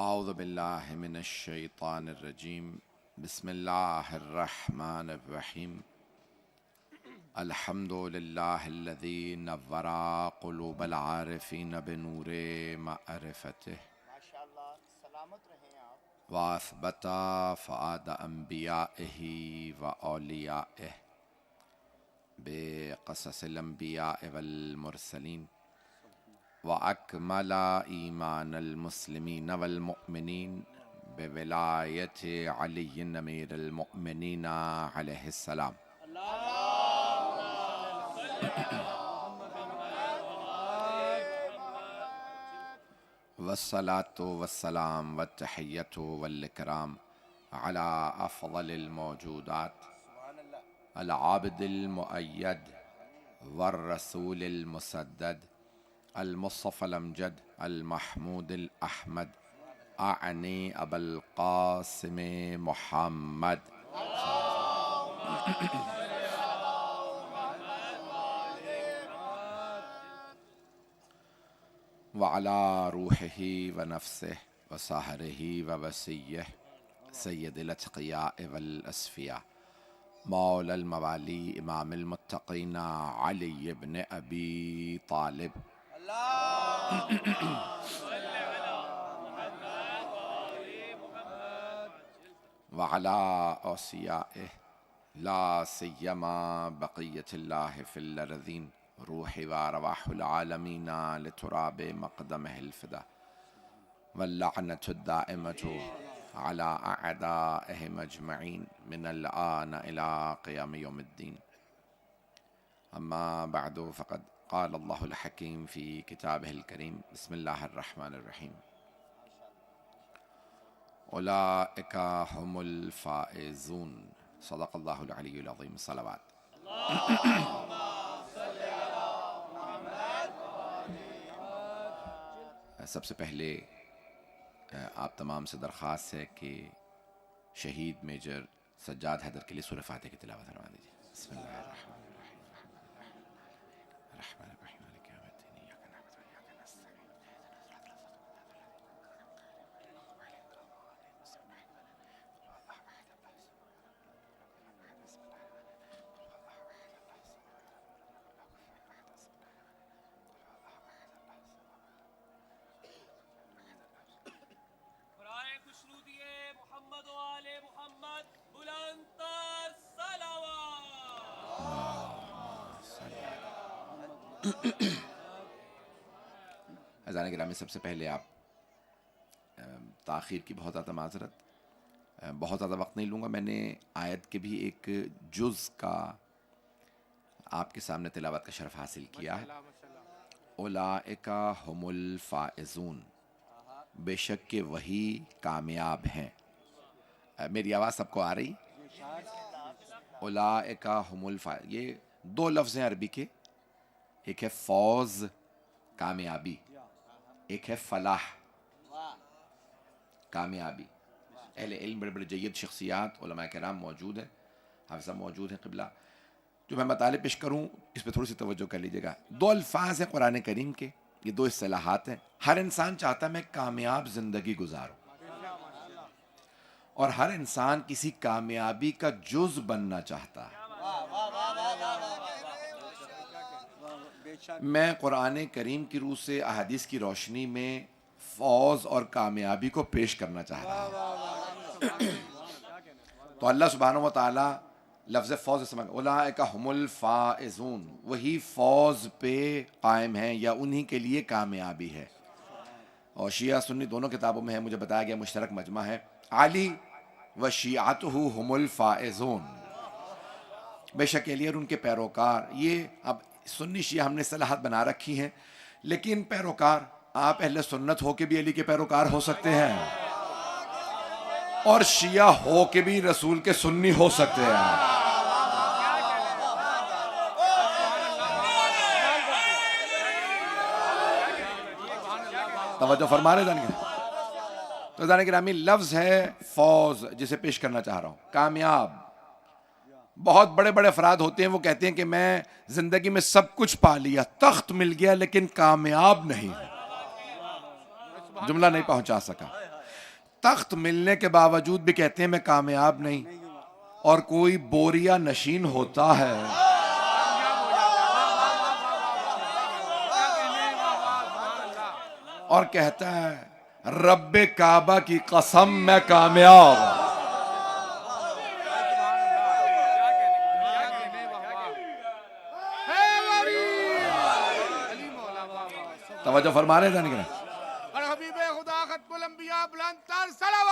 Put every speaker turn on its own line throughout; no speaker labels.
اعوذ باللہ من الشیطان الرجیم بسم اللہ الرحمن الرحیم الحمد للہ الذی نور قلوب العارفین بنور معرفتہ واثبت فؤاد انبیائہ واولیائہ بقصص الانبیاء والمرسلین وأكمل إيمان المسلمين والمؤمنين بولاية علي أمير المؤمنين عليه السلام والصلاة والسلام والتحية والإكرام على أفضل الموجودات العابد المؤيد والرسول المسدد المصطفى الأمجد المحمود الأحمد أعني أبا القاسم محمد وعلى روحه ونفسه وسهره ووسيه سيد الأتقياء والأسفياء مولى الموالي إمام المتقين علي بن أبي طالب وعلى أوصيائه لا سيما بقية الله في الأرضين روح وأرواح العالمين لتراب مقدمه الفدا واللعنة الدائمة على أعدائهم أجمعين من الآن إلى قيام يوم الدين أما بعد فقد قال الله الحكيم في كتابه الكريم بسم الله الرحمن الرحيم أولئك هم الفائزون صدق الله العلي العظيم الصلوات سب سے پہلے آپ تمام سے درخواست ہے کہ شہید میجر سجاد حیدر کے لیے سورہ فاتحہ کی تلاوت کروا دیجیے بسم اللہ الرحمن اذان گرامی، سب سے پہلے آپ تاخیر کی بہت زیادہ معذرت، بہت زیادہ وقت نہیں لوں گا۔ میں نے آیت کے بھی ایک جز کا آپ کے سامنے تلاوت کا شرف حاصل کیا ہے۔ اولئک هم الفائزون، بے شک کہ وہی کامیاب ہیں۔ میری آواز سب کو آ رہی؟ اولئک هم الفائزون، یہ دو لفظ ہیں عربی کے، ایک ہے فوز کامیابی، ایک ہے فلاح کامیابی۔ اہل علم بڑے بڑے جید شخصیات علماء کرام موجود ہیں، حافظ صاحب موجود ہیں قبلہ۔ جو میں مطالب پیش کروں اس پہ تھوڑی سی توجہ کر لیجیے گا۔ دو الفاظ ہیں قرآن کریم کے، یہ دو اصطلاحات ہیں۔ ہر انسان چاہتا ہے میں کامیاب زندگی گزاروں، اور ہر انسان کسی کامیابی کا جز بننا چاہتا ہے۔ میں قرآن کریم کی روح سے احادیث کی روشنی میں فوز اور کامیابی کو پیش کرنا چاہ رہا ہوں۔ تو اللہ سبحانہ و تعالی لفظ فوز سمجھ، اولئک هم الفائزون، وہی فوز پہ قائم ہیں یا انہی کے لیے کامیابی ہے۔ اور شیعہ سنی دونوں کتابوں میں ہے، مجھے بتایا گیا مشترک مجمع ہے، علی و شیعتہ هم الفائزون، بے شک علی اور ان کے پیروکار۔ یہ اب سنی شیعہ ہم نے اصطلاحات بنا رکھی ہیں، لیکن پیروکار آپ اہل سنت ہو کے بھی علی کے پیروکار ہو سکتے ہیں، اور شیعہ ہو کے بھی رسول کے سنی ہو سکتے ہیں۔ توجہ فرما رہے جانگے؟ تو جانے گرامی، لفظ ہے فوز جسے پیش کرنا چاہ رہا ہوں، کامیاب۔ بہت بڑے بڑے افراد ہوتے ہیں، وہ کہتے ہیں کہ میں زندگی میں سب کچھ پا لیا، تخت مل گیا، لیکن کامیاب نہیں، جملہ نہیں پہنچا سکا۔ تخت ملنے کے باوجود بھی کہتے ہیں میں کامیاب نہیں، اور کوئی بوریا نشین ہوتا ہے اور کہتا ہے رب کعبہ کی قسم میں کامیاب ہوں۔ توجہ فرما رہے ہیں کہ
اور حبیب خدا ختم الانبیاء بلند تر صلوات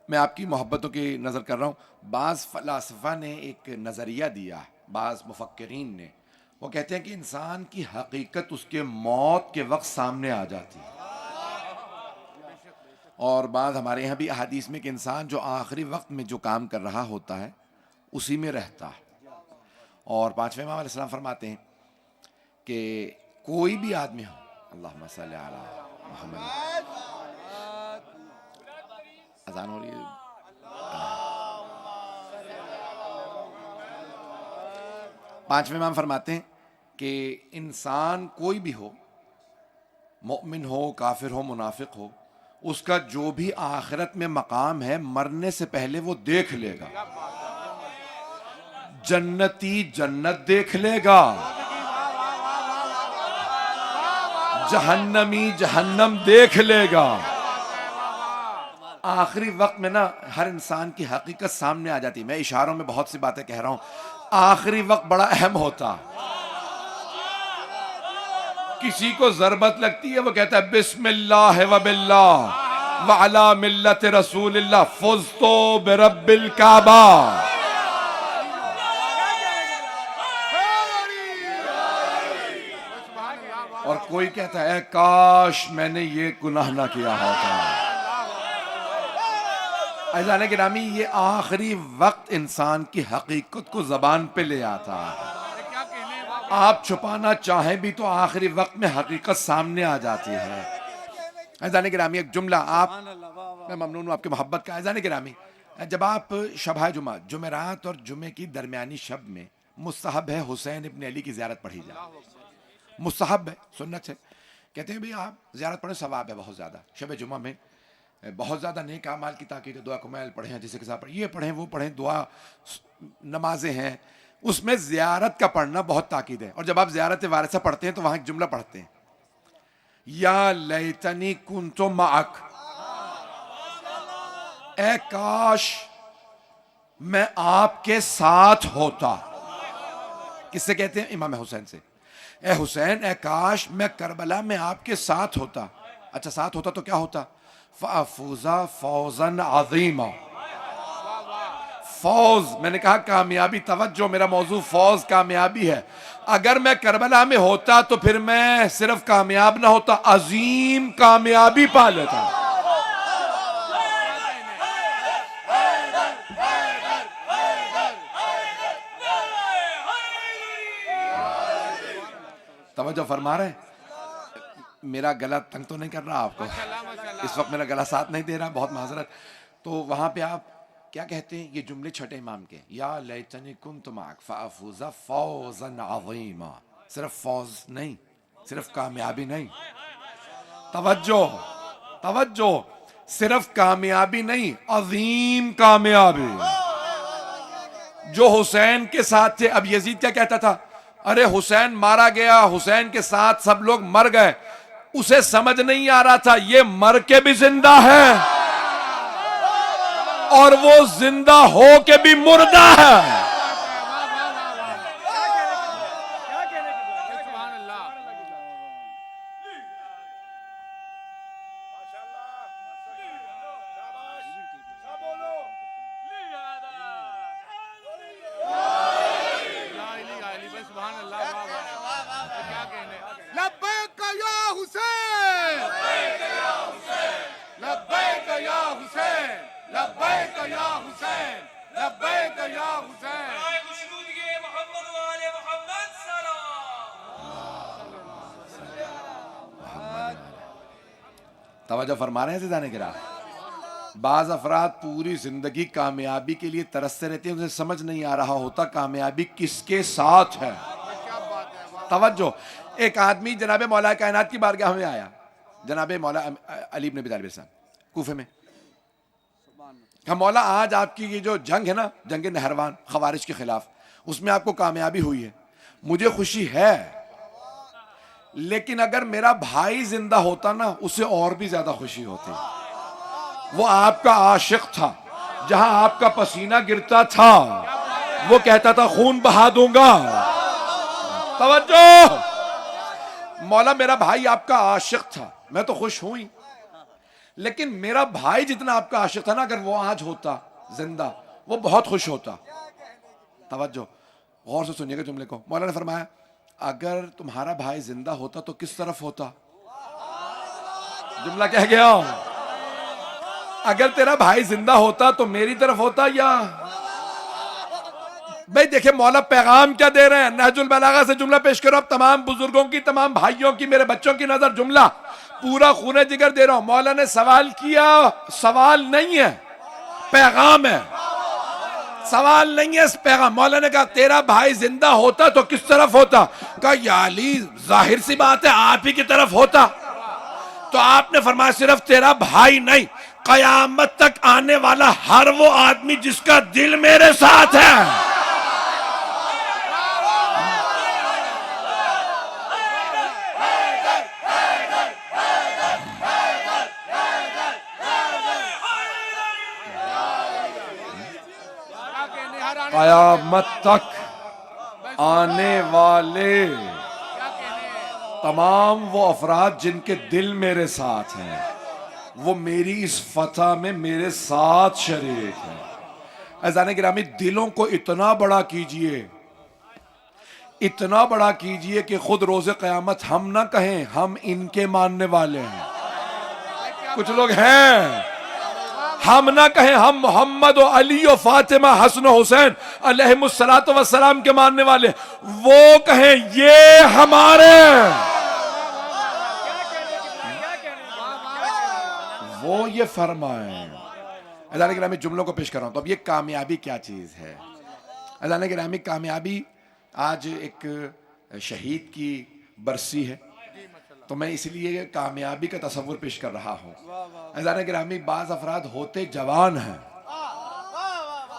میں آپ کی محبتوں کی نظر کر رہا ہوں۔ بعض فلاسفہ نے ایک نظریہ دیا، بعض مفکرین نے، وہ کہتے ہیں کہ انسان کی حقیقت اس کے موت کے وقت سامنے آ جاتی ہے، اور بعض ہمارے یہاں بھی احادیث میں کہ انسان جو آخری وقت میں جو کام کر رہا ہوتا ہے اسی میں رہتا ہے۔ اور پانچویں امام علیہ السلام فرماتے ہیں کہ کوئی بھی آدمی ہو، اللہم صلی علی محمد، اذان ہو رہی ہے، پانچویں امام فرماتے ہیں کہ انسان کوئی بھی ہو، مومن ہو، کافر ہو، منافق ہو، اس کا جو بھی آخرت میں مقام ہے مرنے سے پہلے وہ دیکھ لے گا۔ جنتی جنت دیکھ لے گا، جہنمی جہنم دیکھ لے گا۔ آخری وقت میں نا ہر انسان کی حقیقت سامنے آ جاتی ہے۔ میں اشاروں میں بہت سی باتیں کہہ رہا ہوں، آخری وقت بڑا اہم ہوتا۔ کسی کو ضربت لگتی ہے وہ کہتا ہے بسم اللہ و باللہ وعلی ملت رسول اللہ فزتو برب الکعبہ، اور کوئی کہتا ہے کاش میں نے یہ گناہ نہ کیا ہوتا۔ عزیزان گرامی، یہ آخری وقت انسان کی حقیقت کو زبان پہ لے آتا ہے۔ آپ چھپانا چاہیں بھی تو آخری وقت میں حقیقت سامنے آ جاتی ہے۔ عزیزان گرامی، ایک جملہ، میں ممنون ہوں آپ کی محبت کا۔ عزیزان گرامی، جب آپ شبہ جمعہ، جمعرات اور جمعے کی درمیانی شب میں مستحب ہے حسین ابن علی کی زیارت پڑھی جائے، مستحب ہے، سنت ہے۔ کہتے ہیں بھی آپ زیارت پڑھیں، ثواب ہے بہت زیادہ۔ شب جمعہ میں بہت زیادہ نیک اعمال کی تاکید ہے، دعا کمیل پڑھیں، جسے کے ساتھ پڑھیں، یہ پڑھیں وہ پڑھیں، دعا نمازیں ہیں، اس میں زیارت کا پڑھنا بہت تاکید ہے۔ اور جب آپ زیارت وارثہ پڑھتے ہیں تو وہاں ایک جملہ پڑھتے ہیں، یا لیتنی کنت معک، اے کاش میں آپ کے ساتھ ہوتا۔ کس سے کہتے ہیں؟ امام حسین سے۔ اے حسین، اے کاش میں کربلا میں آپ کے ساتھ ہوتا۔ اچھا ساتھ ہوتا تو کیا ہوتا؟ فَأَفُوزَ فَوْزًا عَظِيمًا، فوز، میں نے کہا کامیابی، توجہ، میرا موضوع فوز، کامیابی ہے۔ اگر میں کربلا میں ہوتا تو پھر میں صرف کامیاب نہ ہوتا، عظیم کامیابی پا لیتا۔ توجہ فرما رہے ہیں؟ میرا گلا تنگ تو نہیں کر رہا آپ کو؟ اس وقت میرا گلا ساتھ نہیں دے رہا، بہت معذرت۔ تو وہاں پہ آپ کیا کہتے ہیں؟ یہ جملے چھٹے امام کے، یا لیتنی کنت معک فافوز فوزا عظیما، صرف فوز نہیں، صرف کامیابی نہیں، توجہ توجہ، صرف کامیابی نہیں، عظیم کامیابی جو حسین کے ساتھ تھے۔ اب یزید کیا کہتا تھا؟ ارے حسین مارا گیا، حسین کے ساتھ سب لوگ مر گئے۔ اسے سمجھ نہیں آ رہا تھا یہ مر کے بھی زندہ ہے اور وہ زندہ ہو کے بھی مردہ ہے۔
لبیک یا حسین، لبیک یا حسین، لبیک یا حسین، لبیک یا حسین۔
توجہ فرما رہے ہیں عزیزان کرام؟ بعض افراد پوری زندگی کامیابی کے لیے ترستے رہتے ہیں، انہیں سمجھ نہیں آ رہا ہوتا کامیابی کس کے ساتھ ہے۔ توجہ. ایک آدمی جناب مولا کائنات کی بارگاہ میں آیا, جناب مولا علی بن ابی طالب صاحب کوفے میں, کہا مولا آج آپ کی یہ جو جنگ ہے نا, جنگ نہروان خوارج کے خلاف, اس میں آپ کو کامیابی ہوئی ہے, مجھے خوشی ہے, لیکن اگر میرا بھائی زندہ ہوتا نا اسے اور بھی زیادہ خوشی ہوتی. وہ آپ کا عاشق تھا, جہاں آپ کا پسینہ گرتا تھا وہ کہتا تھا خون بہا دوں گا. توجہ, مولا میرا بھائی آپ کا عاشق تھا, میں تو خوش ہوں ہی, لیکن میرا بھائی جتنا آپ کا عاشق تھا نا, اگر وہ آج ہوتا زندہ وہ بہت خوش ہوتا. توجہ, غور سے سنیے گا جملے کو. مولا نے فرمایا اگر تمہارا بھائی زندہ ہوتا تو کس طرف ہوتا؟ جملہ کہہ گیا, اگر تیرا بھائی زندہ ہوتا تو میری طرف ہوتا یا بھئی دیکھیں مولا پیغام کیا دے رہے ہیں. نہج البلاغہ سے جملہ پیش کرو, اب تمام بزرگوں کی, تمام بھائیوں کی, میرے بچوں کی نظر جملہ پورا خون جگر دے رہا ہوں. مولا نے سوال کیا, سوال نہیں ہے پیغام ہے, سوال نہیں ہے اس پیغام. مولا نے کہا تیرا بھائی زندہ ہوتا تو کس طرف ہوتا؟ کہا یا علی ظاہر سی بات ہے آپ ہی کی طرف ہوتا. تو آپ نے فرمایا صرف تیرا بھائی نہیں, قیامت تک آنے والا ہر وہ آدمی جس کا دل میرے ساتھ ہے. قیامت تک آنے والے تمام وہ افراد جن کے دل میرے ساتھ ہیں وہ میری اس فتح میں میرے ساتھ شریک ہیں. عزیزان گرامی, دلوں کو اتنا بڑا کیجئے, اتنا بڑا کیجئے کہ خود روز قیامت ہم نہ کہیں ہم ان کے ماننے والے ہیں. کچھ لوگ ہیں ہم نہ کہیں ہم محمد و علی و فاطمہ حسن و حسین علیہم السلام کے ماننے والے, وہ کہیں یہ ہمارے, وہ یہ فرمائیں. عزیزان گرامی جملوں کو پیش کر رہا ہوں. تو اب یہ کامیابی کیا چیز ہے؟ عزیزان گرامی کامیابی, آج ایک شہید کی برسی ہے تو میں اس لیے کامیابی کا تصور پیش کر رہا ہوں. عزیزان گرامی بعض افراد ہوتے جوان ہیں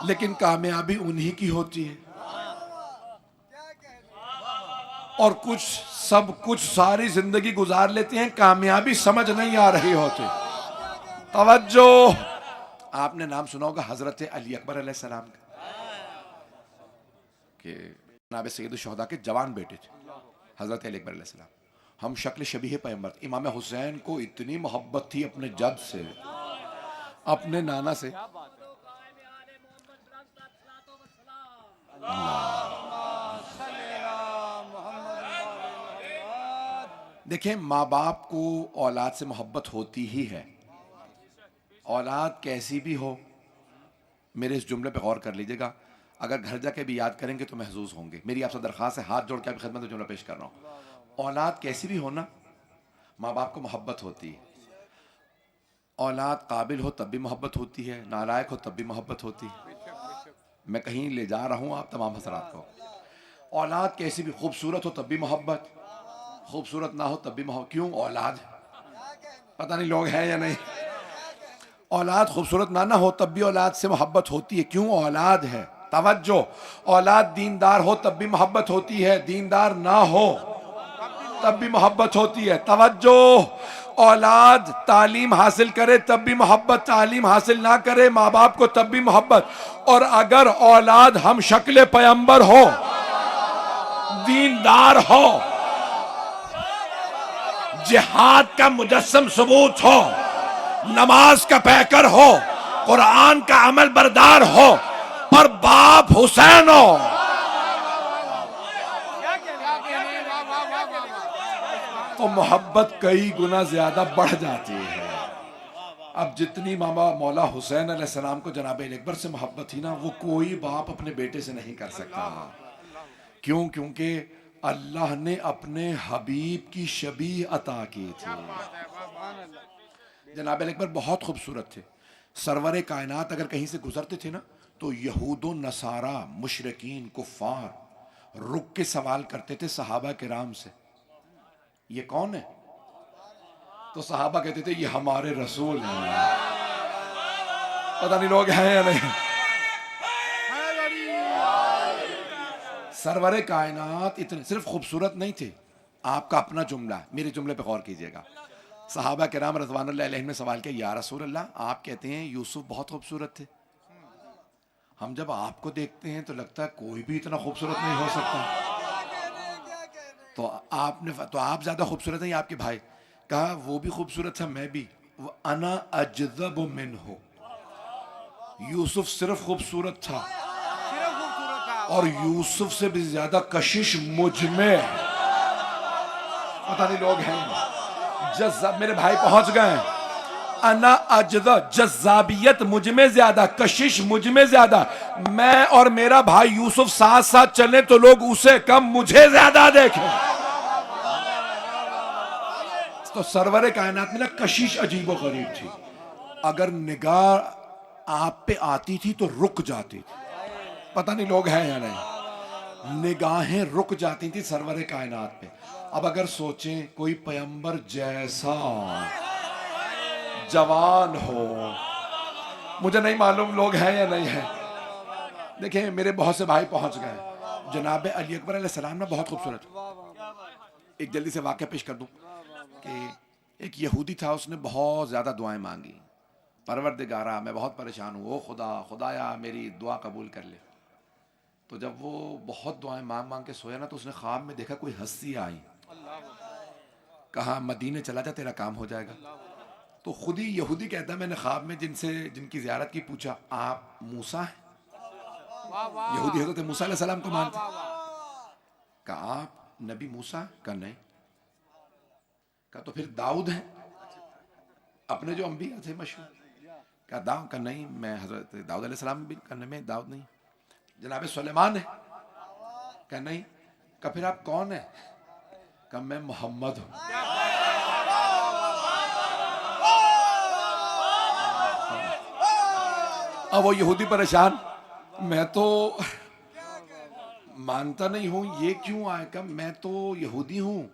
لیکن کامیابی انہی کی ہوتی ہے, اور کچھ ساری زندگی گزار لیتے ہیں کامیابی سمجھ نہیں آ رہی ہوتی. توجہ, آپ نے نام سنا ہوگا حضرت علی اکبر علیہ السلام کا, کہ جناب سید الشہداء کے جوان بیٹے تھے حضرت علی اکبر علیہ السلام. ہم شکل شبیہ پیغمبر. امام حسین کو اتنی محبت تھی اپنے جد سے, اپنے نانا سے. دیکھیں ماں باپ کو اولاد سے محبت ہوتی ہی ہے, اولاد کیسی بھی ہو. میرے اس جملے پہ غور کر لیجئے گا, اگر گھر جا کے بھی یاد کریں گے تو محظوظ ہوں گے. میری آپ سے درخواست ہے, ہاتھ جوڑ کے آپ کی خدمت میں جملہ پیش کر رہا ہوں. اولاد کیسی بھی ہو نا, ماں باپ کو محبت ہوتی ہے. اولاد قابل ہو تب بھی محبت ہوتی ہے, نالائق ہو تب بھی محبت ہوتی ہے. میں کہیں لے جا رہا ہوں آپ تمام حضرات کو. اولاد کیسی بھی, خوبصورت ہو تب بھی محبت, خوبصورت نہ ہو تب بھی محبت. کیوں؟ اولاد. پتہ نہیں لوگ ہیں یا نہیں. اولاد خوبصورت نہ ہو تب بھی اولاد سے محبت ہوتی ہے. کیوں؟ اولاد ہے. توجہ, اولاد دیندار ہو تب بھی محبت ہوتی ہے, دیندار نہ ہو تب بھی محبت ہوتی ہے. توجہ, اولاد تعلیم حاصل کرے تب بھی محبت, تعلیم حاصل نہ کرے ماں باپ کو تب بھی محبت. اور اگر اولاد ہم شکل پیغمبر ہو, دیندار ہو, جہاد کا مجسم ثبوت ہو, نماز کا پیکر ہو, قرآن کا عمل بردار ہو, اور باپ حسین ہو, تو محبت کئی گنا زیادہ بڑھ جاتی ہے. اب جتنی مولا حسین علیہ السلام کو جناب علی اکبر سے محبت تھی نا, وہ کوئی باپ اپنے بیٹے سے نہیں کر سکتا. کیوں؟ کیونکہ اللہ نے اپنے حبیب کی شبیہ عطا کی تھی. جناب علی اکبر بہت خوبصورت تھے. سرور کائنات اگر کہیں سے گزرتے تھے نا تو یہود و نصارہ, مشرکین, کفار رک کے سوال کرتے تھے صحابہ کرام سے، یہ کون ہے؟ تو صحابہ کہتے تھے یہ ہمارے رسول ہیں. پتہ نہیں لوگ ہیں یا نہیں. سرور کائنات اتنے صرف خوبصورت نہیں تھے. آپ کا اپنا جملہ ہے، میرے جملے پہ غور کیجئے گا. صحابہ کرام رضوان اللہ علیہم نے سوال کیا، یا رسول اللہ آپ کہتے ہیں یوسف بہت خوبصورت تھے، ہم جب آپ کو دیکھتے ہیں تو لگتا ہے کوئی بھی اتنا خوبصورت نہیں ہو سکتا، تو آپ زیادہ خوبصورت ہیں یا آپ کے بھائی؟ کہا وہ بھی خوبصورت تھا، میں بھی. انا اجذب منہ، یوسف صرف خوبصورت تھا اور یوسف سے بھی زیادہ کشش مجھ میں. پتہ نہیں لوگ ہیں. میرے بھائی پہنچ گئے ہیں. انا اجذب، جذابیت مجھ میں زیادہ، کشش مجھ میں زیادہ. میں اور میرا بھائی یوسف ساتھ ساتھ چلیں تو لوگ اسے کم مجھے زیادہ دیکھیں. تو سرور کائنات میں نا کشش عجیب و غریب تھی. اگر نگاہ آپ پہ آتی تھی تو رک جاتی تھی. پتہ نہیں لوگ ہیں یا نہیں. نگاہیں رک جاتی تھی سرور کائنات پہ. اب اگر سوچیں کوئی پیغمبر جیسا جوان ہو، مجھے نہیں معلوم لوگ ہیں یا نہیں ہیں. دیکھیں میرے بہت سے بھائی پہنچ گئے. جناب علی اکبر علیہ السلام نا بہت خوبصورت. ایک جلدی سے واقعہ پیش کر دوں کہ ایک یہودی تھا، اس نے بہت زیادہ دعائیں مانگی. پروردگارا میں بہت پریشان ہوں، او خدایا میری دعا قبول کر لے. تو جب وہ بہت دعائیں مانگ مانگ کے سویا نا تو اس نے خواب میں دیکھا کوئی ہستی آئی، کہا مدینے چلا جا تیرا کام ہو جائے گا. تو خود ہی یہودی کہتا ہے میں نے خواب میں جن کی زیارت کی پوچھا آپ موسیٰ ہیں؟ یہودی حضرت موسیٰ علیہ السلام کو مانتے. کہا آپ نبی موسیٰ؟ کہا نہیں. کہا تو پھر داؤد ہیں اپنے جو انبیاء تھے مشہور؟ کہا داؤد؟ کہا نہیں میں حضرت داؤد علیہ السلام بھی کرنے میں داؤد نہیں. جناب سلیمان ہے؟ کہا نہیں. کہا پھر آپ کون ہیں؟ کہا میں محمد ہوں. اب وہ یہودی پریشان، میں تو مانتا نہیں ہوں، یہ کیوں آئے؟ کہ میں تو یہودی ہوں،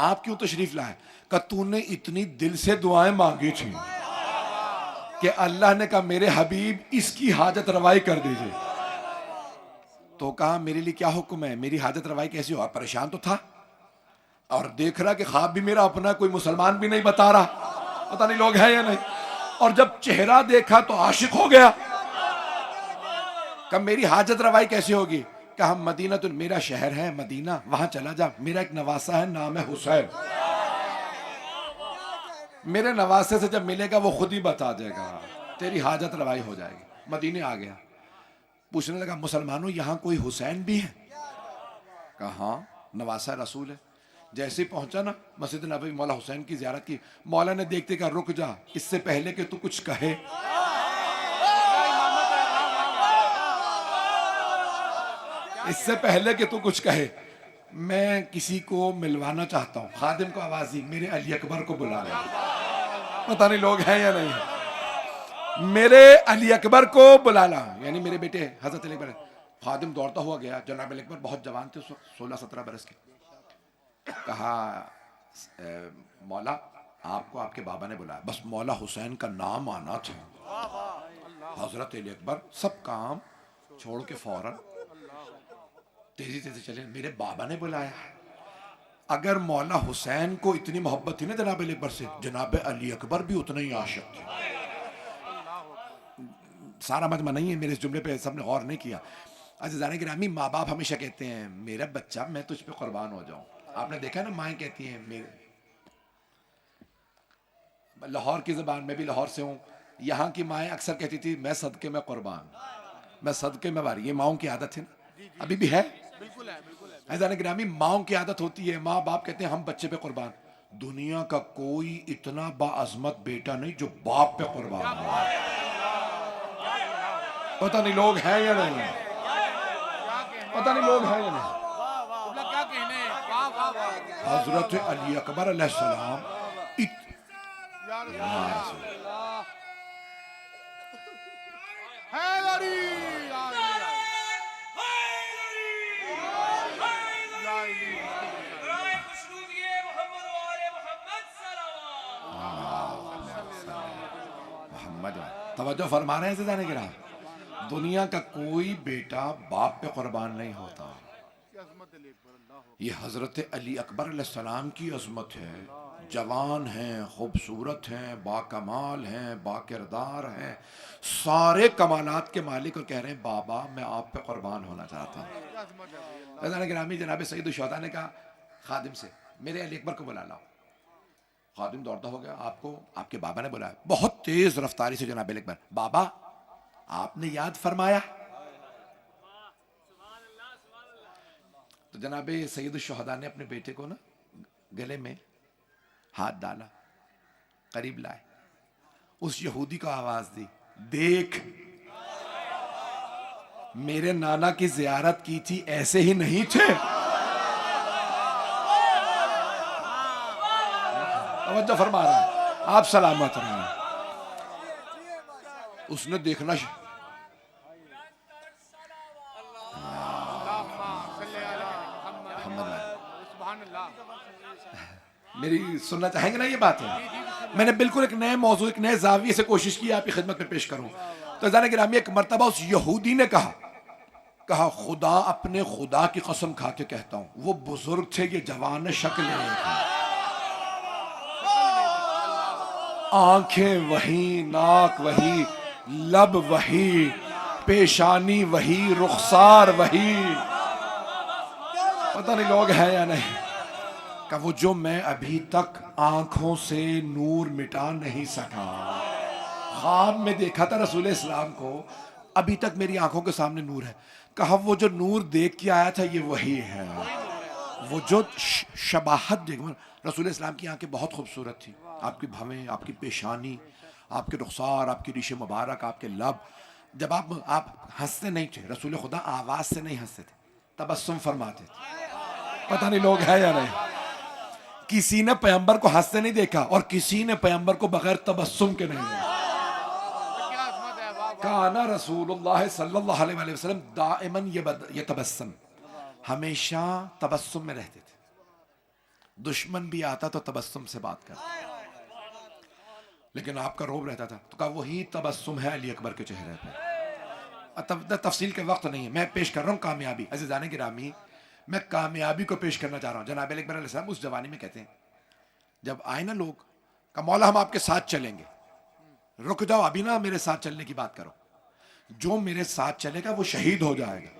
آپ کیوں تشریف لائے؟ کہ تو نے اتنی دل سے دعائیں مانگی تھی کہ اللہ نے کہا میرے حبیب اس کی حاجت روائی کر دیجئے. تو کہا میرے لیے کیا حکم ہے، میری حاجت روائی کیسی ہو؟ پریشان تو تھا اور دیکھ رہا کہ خواب بھی میرا اپنا، کوئی مسلمان بھی نہیں بتا رہا. پتہ نہیں لوگ ہیں یا نہیں. اور جب چہرہ دیکھا تو عاشق ہو گیا. کہ میری حاجت روائی کیسی ہوگی؟ کہ ہم مدینہ، تو میرا شہر ہے مدینہ، وہاں چلا جا، میرا ایک نواسہ ہے نام ہے حسین، میرے نواسے سے جب ملے گا وہ خود ہی بتا دے گا، تیری حاجت روائی ہو جائے گی. مدینے آ گیا. پوچھنے لگا مسلمانوں یہاں کوئی حسین بھی ہے؟ کہا ہاں نواسہ رسول ہے. جیسے پہنچا نا مسجد نبوی، مولا حسین کی زیارت کی. مولا نے دیکھتے کہا رک جا، اس سے پہلے کہ تو کچھ کہے میں کسی کو ملوانا چاہتا ہوں. خادم کو آواز دی میرے علی اکبر کو بلا لے. پتہ نہیں لوگ ہیں یا نہیں. میرے علی اکبر کو بلا لا، یعنی میرے بیٹے حضرت علی اکبر. خادم دوڑتا ہوا گیا. جناب علی اکبر بہت جوان تھے اس وقت، 16-17 برس کے. کہا مولا آپ کو آپ کے بابا نے بلایا. بس مولا حسین کا نام آنا تھا. حضرت علی اکبر سب کام چھوڑ کے فوراً تیزی سے چلے، میرے بابا نے بلایا. اگر مولا حسین کو اتنی محبت تھی نا جناب علی اکبر سے، جناب علی اکبر بھی اتنا ہی عاشق تھے. سارا مجمع نہیں ہے، میرے اس جملے پہ سب نے غور نہیں کیا. عزیزان گرامی، ماں باپ ہمیشہ کہتے ہیں میرا بچہ میں تجھ پہ قربان ہو جاؤں. آپ نے دیکھا نا مائیں کہتی ہیں، لاہور کی زبان میں بھی لاہور سے ہوں، یہاں کی مائیں اکثر کہتی تھی میں صدقے میں قربان، میں صدقے میں واری. یہ ماؤں کی عادت ہے نا، ابھی بھی ہے. عزیزان گرامی ماؤں کی عادت ہوتی ہے، ماں باپ کہتے ہیں ہم بچے پہ قربان. دنیا کا کوئی اتنا باعظمت بیٹا نہیں جو باپ پہ قربان ہو. پتہ نہیں لوگ ہیں یا نہیں، پتہ نہیں لوگ ہیں یا نہیں. حضرت علی اکبر علیہ السلام توجہ فرما رہے ہیں عزیزان کرام؟ دنیا کا کوئی بیٹا باپ پہ قربان نہیں ہوتا. یہ حضرت علی اکبر علیہ السلام کی عظمت ہے. جوان ہیں، خوبصورت ہیں، باکمال ہیں، باکردار ہیں، سارے کمالات کے مالک، اور کہہ رہے ہیں بابا میں آپ پہ قربان ہونا چاہتا ہوں. عزیزان گرامی، جناب سید الشہداء نے کہا خادم سے میرے علی اکبر کو بلا لاؤ. خادم دوڑتا ہو گیا، آپ کو آپ کے بابا نے بلایا بہت تیز رفتاری سے. جناب علی اکبر، بابا آپ نے یاد فرمایا. تو جناب سید الشہداء نے اپنے بیٹے کو نا گلے میں ہاتھ ڈالا، قریب لائے، اس یہودی کو آواز دی، دیکھ میرے نانا کی زیارت کی تھی، ایسے ہی نہیں تھے. توجہ فرما رہے ہیں آپ، سلامت رہیں. اس نے دیکھنا میری سننا چاہیں گے نا یہ بات ہے. میں نے بالکل ایک نئے موضوع، ایک نئے زاویے سے کوشش کی آپ کی خدمت میں پیش کروں. تو عزیزان گرامی، ایک مرتبہ اس یہودی نے کہا خدا اپنے خدا کی قسم کھا کے کہتا ہوں، وہ بزرگ تھے، یہ جوان شکل ہے، آنکھیں وہی، ناک وہی، لب وہی، پیشانی وہی، رخسار وہی. پتہ نہیں لوگ ہیں یا نہیں. کہ وہ جو میں ابھی تک آنکھوں سے نور مٹا نہیں سکا. خواب میں دیکھا تھا رسول اسلام کو، ابھی تک میری آنکھوں کے سامنے نور ہے. کہا وہ جو نور دیکھ کے آیا تھا یہ وہی ہے. وہ جو شباہت دیکھ، رسول اسلام کی آنکھیں بہت خوبصورت تھی. آپ کی بھویں، آپ کی پیشانی، آپ کے رخسار، آپ کی ریش مبارک، آپ کے لب. جب آپ ہنستے نہیں تھے، رسول خدا آواز سے نہیں ہنستے تھے، تبسم فرماتے تھے. پتہ نہیں لوگ ہیں یا نہیں. کسی نے پیغمبر کو ہنستے نہیں دیکھا اور کسی نے پیغمبر کو بغیر تبسم کے نہیں دیکھا. کانا رسول اللہ صلی اللہ علیہ وسلم دائماً یتبسم، ہمیشہ تبسم میں رہتے تھے. دشمن بھی آتا تو تبسم سے بات کرتا، لیکن آپ کا روب رہتا تھا. تو کہا وہی تبسم ہے علی اکبر کے چہرے پہ. تفصیل کے وقت نہیں ہے، میں پیش کر رہا ہوں کامیابی. عزیزان گرامی، میں کامیابی کو پیش کرنا چاہ رہا ہوں. جناب علی اکبر علیہ السلام اس جوانی میں کہتے ہیں، جب آئے نا لوگ کہ مولا ہم آپ کے ساتھ چلیں گے. رک جاؤ، ابھی نا میرے ساتھ چلنے کی بات کرو. جو میرے ساتھ چلے گا وہ شہید ہو جائے گا.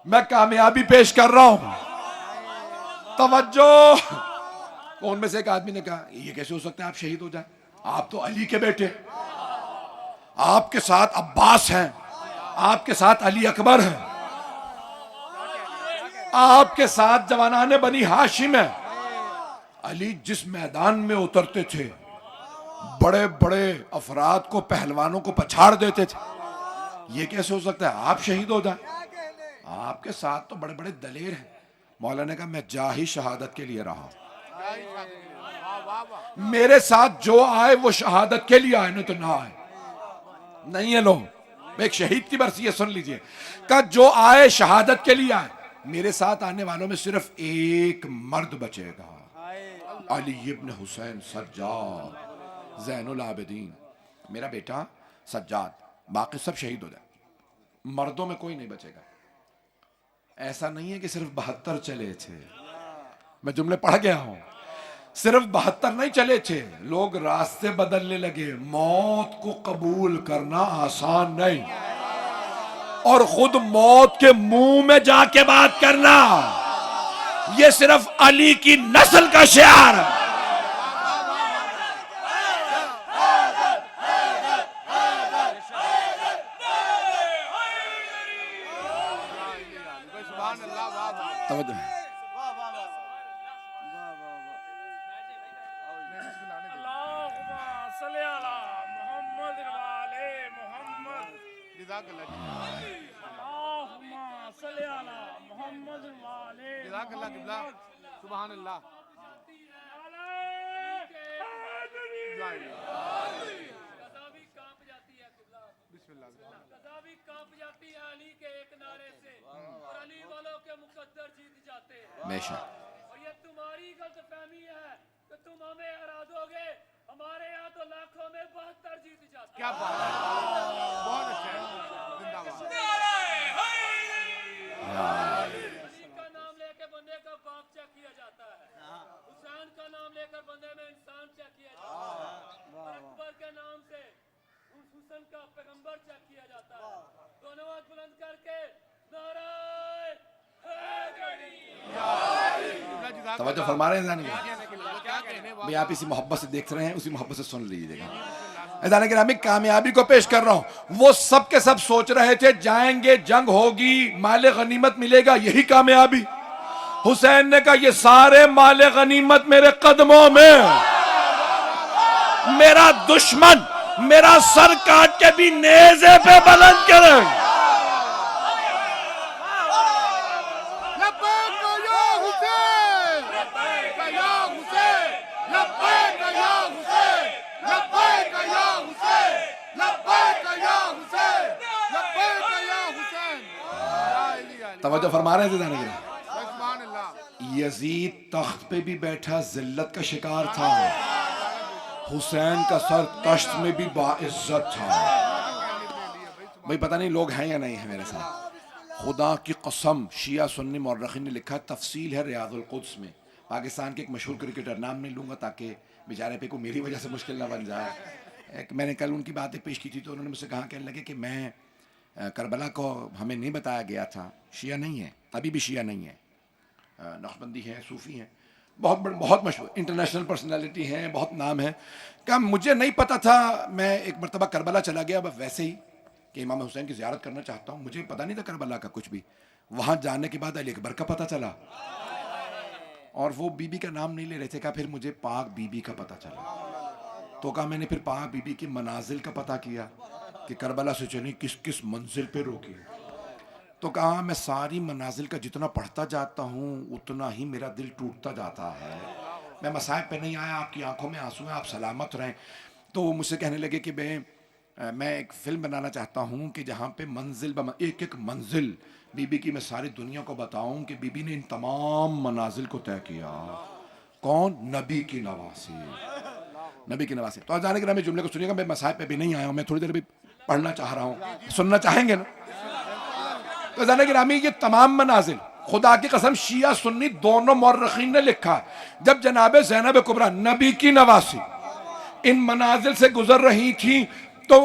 میں کامیابی پیش کر رہا ہوں، توجہ. ان میں سے ایک آدمی نے کہا یہ کیسے ہو سکتا ہے آپ شہید ہو جائیں؟ آپ تو علی کے بیٹے، آپ کے ساتھ عباس ہیں، آپ کے ساتھ علی اکبر ہیں، آپ کے ساتھ جوانان بنی ہاشم ہیں. علی جس میدان میں اترتے تھے بڑے بڑے افراد کو، پہلوانوں کو پچھاڑ دیتے تھے. یہ کیسے ہو سکتا ہے آپ شہید ہو جائیں؟ آپ کے ساتھ تو بڑے بڑے دلیر ہیں. مولا نے کہا میں جاہی شہادت کے لیے رہا ہوں، میرے ساتھ جو آئے وہ شہادت کے لیے آئے، نہیں تو نہ آئے. نہیں ہے لوگ، ایک شہید کی برسی ہے، سن لیجئے. کہ جو آئے شہادت کے لیے آئے. میرے ساتھ آنے والوں میں صرف ایک مرد بچے گا، علی ابن حسین سجاد زین العابدین، میرا بیٹا سجاد. باقی سب شہید ہو جائے، مردوں میں کوئی نہیں بچے گا. ایسا نہیں ہے کہ صرف 72 چلے تھے، میں جملے پڑھ گیا ہوں. صرف 72 نہیں چلے تھے، لوگ راستے بدلنے لگے. موت کو قبول کرنا آسان نہیں، اور خود موت کے منہ میں جا کے بات کرنا یہ صرف علی کی نسل کا شعار ہے.
سبحان اللہ.
بے شک
اور یہ تمہاری غلط فہمی ہے کہ تم ہمیں ہرا دو گے ہمارے یہاں تو لاکھوں میں 72 جیت جاتا.
کیا بات ہے, بہت اچھا ہے, زندہ باد.
علی کا نام لے کے بندے کا باپ چیک کیا جاتا ہے, حسین کا نام لے کر بندے میں انسان چیک کیا جاتا ہے, اور اکبر کے نام سے حسن کا پیغمبر چیک کیا جاتا ہے. دونوں ہاتھ بلند کر کے نعرہ حیدری.
توجہ فرما رہے ہیں جانے
کیا کہنے
بھئی آپ اسی محبت سے دیکھ رہے ہیں, اسی محبت سے سن لیجیے گا. ایزان گرامی کامیابی کو پیش کر رہا ہوں. وہ سب کے سب سوچ رہے تھے جائیں گے, جنگ ہوگی, مال غنیمت ملے گا, یہی کامیابی. حسین نے کہا یہ سارے مال غنیمت میرے قدموں میں, میرا دشمن میرا سر کاٹ کے بھی نیزے پہ بلند کریں.
لبیک یا حسین, لبیک یا حسین, لبیک یا حسین, لبیک یا حسین, لبیک یا حسین, لبیک یا حسین.
توجہ فرما رہے ہیں زیدان گرامی.
سبحان اللہ.
یزید تخت پہ بھی بیٹھا ذلت کا شکار تھا, حسین کا سر تشت میں بھی باعزت تھا. بھئی پتہ نہیں لوگ ہیں یا نہیں ہیں میرے ساتھ. خدا کی قسم شیعہ سنی مورخین نے لکھا, تفصیل ہے ریاض القدس میں. پاکستان کے ایک مشہور کرکٹر, نام نہیں لوں گا تاکہ بیچارے پہ کو میری وجہ سے مشکل نہ بن جائے. میں نے کل ان کی باتیں پیش کی تھی تو انہوں نے مجھ سے کہا, کہنے لگے کہ میں کربلا کو ہمیں نہیں بتایا گیا تھا. شیعہ نہیں ہے, ابھی بھی شیعہ نہیں ہے, نقشبندی ہیں, صوفی ہیں, بہت مشہور انٹرنیشنل پرسنالٹی ہیں, بہت نام ہے. کہ مجھے نہیں پتا تھا, میں ایک مرتبہ کربلا چلا گیا بس ویسے ہی کہ امام حسین کی زیارت کرنا چاہتا ہوں, مجھے پتا نہیں تھا کربلا کا کچھ بھی. وہاں جانے کے بعد علی اکبر کا پتہ چلا, اور وہ بی بی کا نام نہیں لے رہے تھے. کہا پھر مجھے پاک بی بی کا پتہ چلا, تو کہا میں نے پھر پاک بی بی کی منازل کا پتہ کیا کہ کربلا سے چلی کس کس منزل پہ روکی. تو کہا میں ساری منازل کا جتنا پڑھتا جاتا ہوں اتنا ہی میرا دل ٹوٹتا جاتا ہے. میں مصائب پہ نہیں آیا, آپ کی آنکھوں میں آنسو ہیں, آپ سلامت رہیں. تو وہ مجھ سے کہنے لگے کہ میں ایک فلم بنانا چاہتا ہوں کہ جہاں پہ منزل ایک ایک منزل بی بی کی میں ساری دنیا کو بتاؤں کہ بی بی نے ان تمام منازل کو طے کیا. کون؟ نبی کی نواسی, نبی کی نواسی. تو جانے کے نام جملے کو سنیے گا, میں مصائب پہ بھی نہیں آیا ہوں, میں تھوڑی دیر بھی پڑھنا چاہ رہا ہوں, سننا چاہیں گے نا. تو جانے کے نامی یہ تمام منازل خدا کی قسم شیعہ سنی دونوں مورخین نے لکھا, جب جناب زینب کبریٰ نبی کی نواسی ان منازل سے گزر رہی تھی تو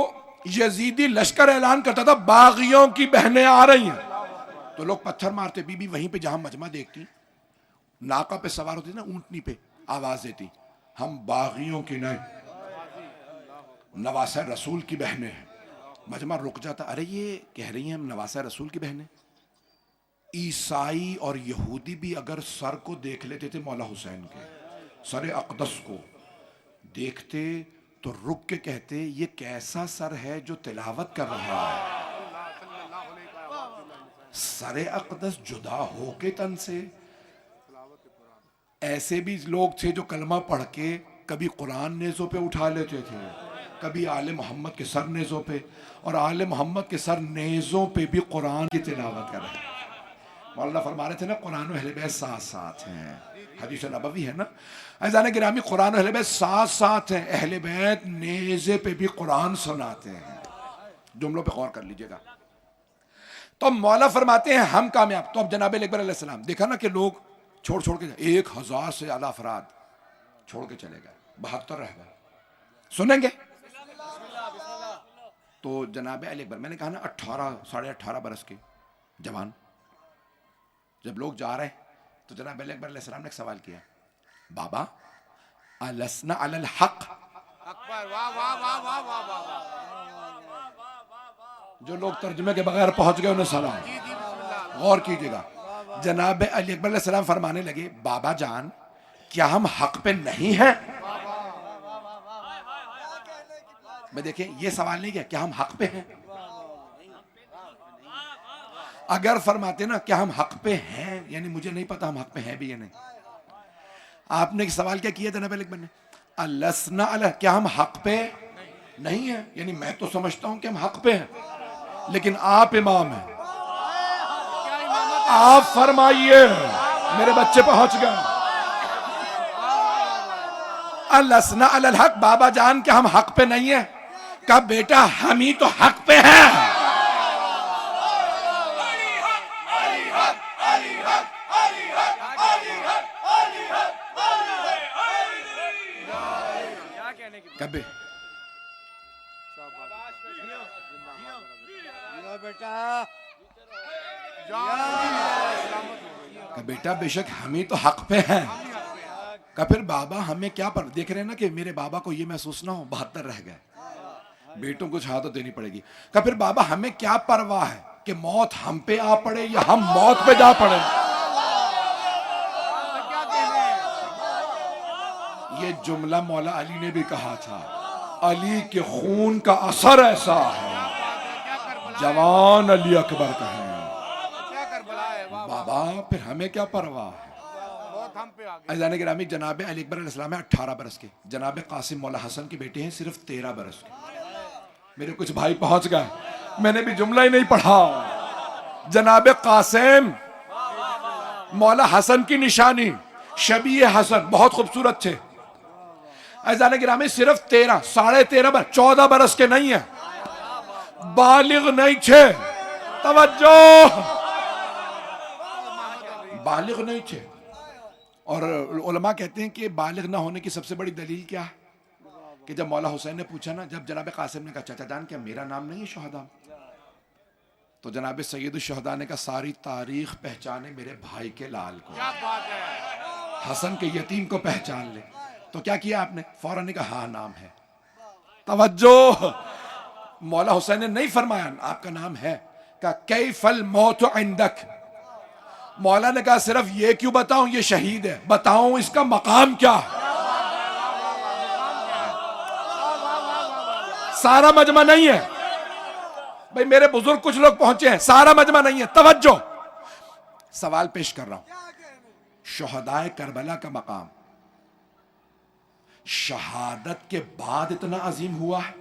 یزیدی لشکر اعلان کرتا تھا باغیوں کی بہنیں آ رہی ہیں. تو لوگ پتھر مارتے, بی بی وہیں پہ جہاں مجمع دیکھتی, ناقہ پہ سوار ہوتی نا, اونٹنی پہ آواز دیتی, ہم باغیوں کی نہیں, نواسہ رسول کی بہنیں ہیں. مجمع رک جاتا, ارے یہ کہہ رہی ہیں ہم نواسہ رسول کی بہنیں. عیسائی اور یہودی بھی اگر سر کو دیکھ لیتے تھے مولا حسین کے, سر اقدس کو دیکھتے تو رک کے کہتے یہ کیسا سر ہے جو تلاوت کر رہا ہے. سر اقدس جدا ہو کے تن سے. ایسے بھی لوگ تھے جو کلمہ پڑھ کے کبھی قرآن نیزوں پہ اٹھا لیتے تھے, کبھی آل محمد کے سر نیزوں پہ, اور آل محمد کے سر نیزوں پہ بھی قرآن کی تلاوت کر رہے ہیں. مولانا فرما رہے تھے نا قرآن و اہل بیت ساتھ ساتھ ہیں, حدیث نبوی ہے نا. عزیزان گرامی قرآن و اہل بیت ساتھ ساتھ ہیں, اہل بیت نیزے پہ بھی قرآن سناتے ہیں. جملوں پہ غور کر لیجئے گا. تو مولا فرماتے ہیں ہم کامیاب. تو اب جناب اکبر علیہ السلام دیکھا نا کہ لوگ چھوڑ کے 1000 سے اعلیٰ افراد چھوڑ کے چلے گئے, 72 رہ گئے. سنیں گے تو جناب علی اکبر, میں نے کہا نا 18 برس کے جوان, جب لوگ جا رہے تو جناب علی اکبر علیہ السلام نے ایک سوال کیا, بابا السنا علی الحق.
اکبر, واہ واہ واہ واہ واہ واہ.
جو لوگ ترجمے کے بغیر پہنچ گئے انہیں سلام. غور کیجئے گا, جناب علی اکبر علیہ السلام فرمانے لگے, بابا جان کیا ہم حق پہ نہیں ہیں؟ میں دیکھیں یہ سوال نہیں کیا ہم حق پہ ہیں. اگر فرماتے نا کیا ہم حق پہ ہیں, یعنی مجھے نہیں پتا ہم حق پہ ہیں بھی یا نہیں. آپ نے ایک سوال کیا کیا جناب علی اکبر نے, السنا علی, کیا ہم حق پہ نہیں ہیں, یعنی میں تو سمجھتا ہوں کہ ہم حق پہ ہیں, لیکن آپ امام ہیں, آپ فرمائیے. میرے بچے پہنچ گئے. الاسنا علی الحق، بابا جان کہ ہم حق پہ نہیں ہیں؟ کہا بیٹا ہم ہی تو حق پہ ہیں. کبھی کہ بیٹا بے شک ہم ہی تو حق پہ ہیں. کہ پھر بابا ہمیں کیا پر دیکھ رہے ہیں نا کہ میرے بابا کو یہ محسوس نہ ہو 72 رہ گئے، بیٹوں کو شہادت دینی پڑے گی. کہ پھر بابا ہمیں کیا پرواہ ہے کہ موت ہم پہ آ پڑے یا ہم موت پہ جا پڑے. یہ جملہ مولا علی نے بھی کہا تھا، علی کے خون کا اثر ایسا ہے جوان علی اکبر کہیں. بابا پھر ہمیں کیا پرواہ ہے. عزیزان گرامی جناب علی اکبر علیہ السلام 18 برس کے، جناب قاسم مولا حسن کے بیٹے ہیں صرف 13 برس کے. میرے کچھ بھائی پہنچ گئے، میں نے بھی جملہ ہی نہیں پڑھا. جناب قاسم مولا حسن کی نشانی شبیہ حسن، بہت خوبصورت تھے. عزیزان گرامی صرف 13 ساڑھے 13 برس، 14 برس کے نہیں ہیں، بالغ نہیں تھے. توجہ، بالغ نہیں تھے. اور علماء کہتے ہیں کہ بالغ نہ ہونے کی سب سے بڑی دلیل کیا ہے کہ جب مولا حسین نے پوچھا نا، جب جناب قاسم نے کہا چچا جان کیا میرا نام نہیں ہے شہداء، تو جناب سید الشہداء نے کہا ساری تاریخ پہچانے میرے بھائی کے لال کو، حسن کے یتیم کو پہچان لے. تو کیا کیا آپ نے؟ فوراً نے کہا ہاں نام ہے. توجہ، مولا حسین نے نہیں فرمایا آپ کا نام ہے، کہا کیف الموت عندک. مولا نے کہا صرف یہ کیوں بتاؤں، یہ شہید ہے، بتاؤں اس کا مقام کیا ہے. سارا مجمع نہیں ہے بھئی، میرے بزرگ کچھ لوگ پہنچے ہیں، سارا مجمع نہیں ہے. توجہ، سوال پیش کر رہا ہوں. شہدائے کربلا کا مقام شہادت کے بعد اتنا عظیم ہوا ہے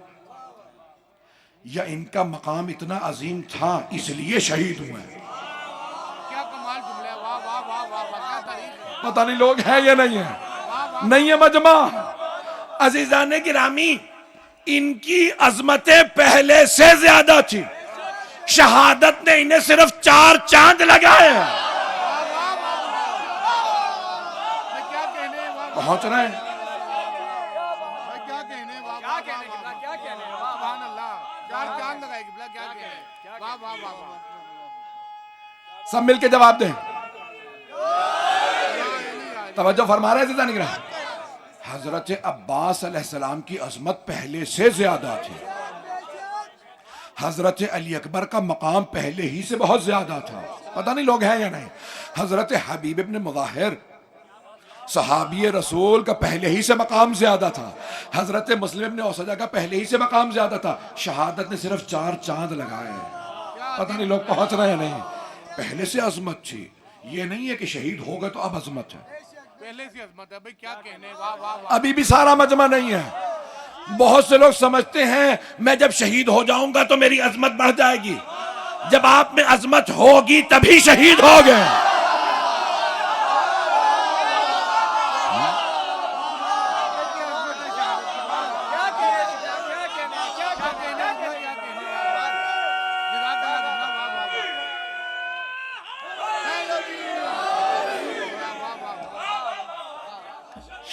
یا ان کا مقام اتنا عظیم تھا اس لیے شہید ہوئے ہیں؟ پتہ نہیں لوگ ہیں یا نہیں ہیں. نہیں ہے مجمع. عزیزان گرامی ان کی عظمتیں پہلے سے زیادہ تھی، شہادت نے انہیں صرف 4 چاند لگائے ہیں. پہنچ رہے ہیں. سب مل کے جواب دیں. توجہ فرما رہے ہیں نہیں رہا. حضرت عباس علیہ السلام کی عظمت پہلے سے زیادہ تھی، حضرت علی اکبر کا مقام پہلے ہی سے بہت زیادہ تھا. پتہ نہیں لوگ ہیں یا نہیں. حضرت حبیب ابن مظاہر صحابی رسول کا پہلے ہی سے مقام زیادہ تھا، حضرت مسلم ابن اوسجہ کا پہلے ہی سے مقام زیادہ تھا. شہادت نے صرف 4 چاند لگائے ہیں. پتہ نہیں لوگ پہنچ رہے ہیں نہیں. پہلے سے عظمت تھی، یہ نہیں ہے کہ شہید ہو گئے تو اب عظمت ہے. ابھی بھی سارا مجمع نہیں ہے. بہت سے لوگ سمجھتے ہیں میں جب شہید ہو جاؤں گا تو میری عظمت بڑھ جائے گی. جب آپ میں عظمت ہوگی تبھی شہید ہو گئے.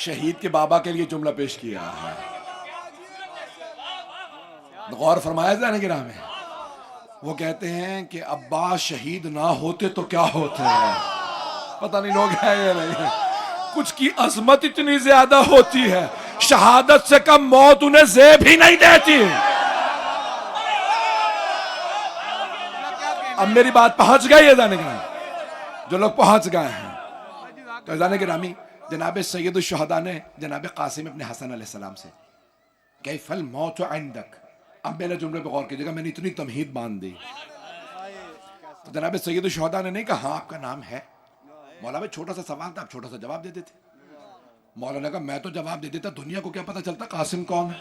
شہید کے بابا کے لیے جملہ پیش کیا ہے. غور فرمایا جانے کے نام ہے. وہ کہتے ہیں کہ عباس شہید نہ ہوتے تو کیا ہوتے ہیں. پتہ نہیں لوگ ہیں یا نہیں. کچھ کی عظمت اتنی زیادہ ہوتی ہے شہادت سے کم موت انہیں زیب ہی نہیں دیتی. اب میری بات پہنچ گئی ہے جانے کے نام. جو لوگ پہنچ گئے ہیں تو جانے کے نامی جناب سید الشہداء نے جناب قاسم ابن حسن علیہ السلام سے کیف الموت عندک. اب میرے جملے پہ غور کیجئے گا، میں نے اتنی تمہید باندھ دی. تو جناب سید الشہداء نے نہیں کہا ہاں آپ کا نام ہے. مولا میں چھوٹا سا سوال تھا، آپ چھوٹا سا جواب دے دیتے. مولا نے کہا میں تو جواب دے دیتا، دنیا کو کیا پتا چلتا قاسم کون ہے.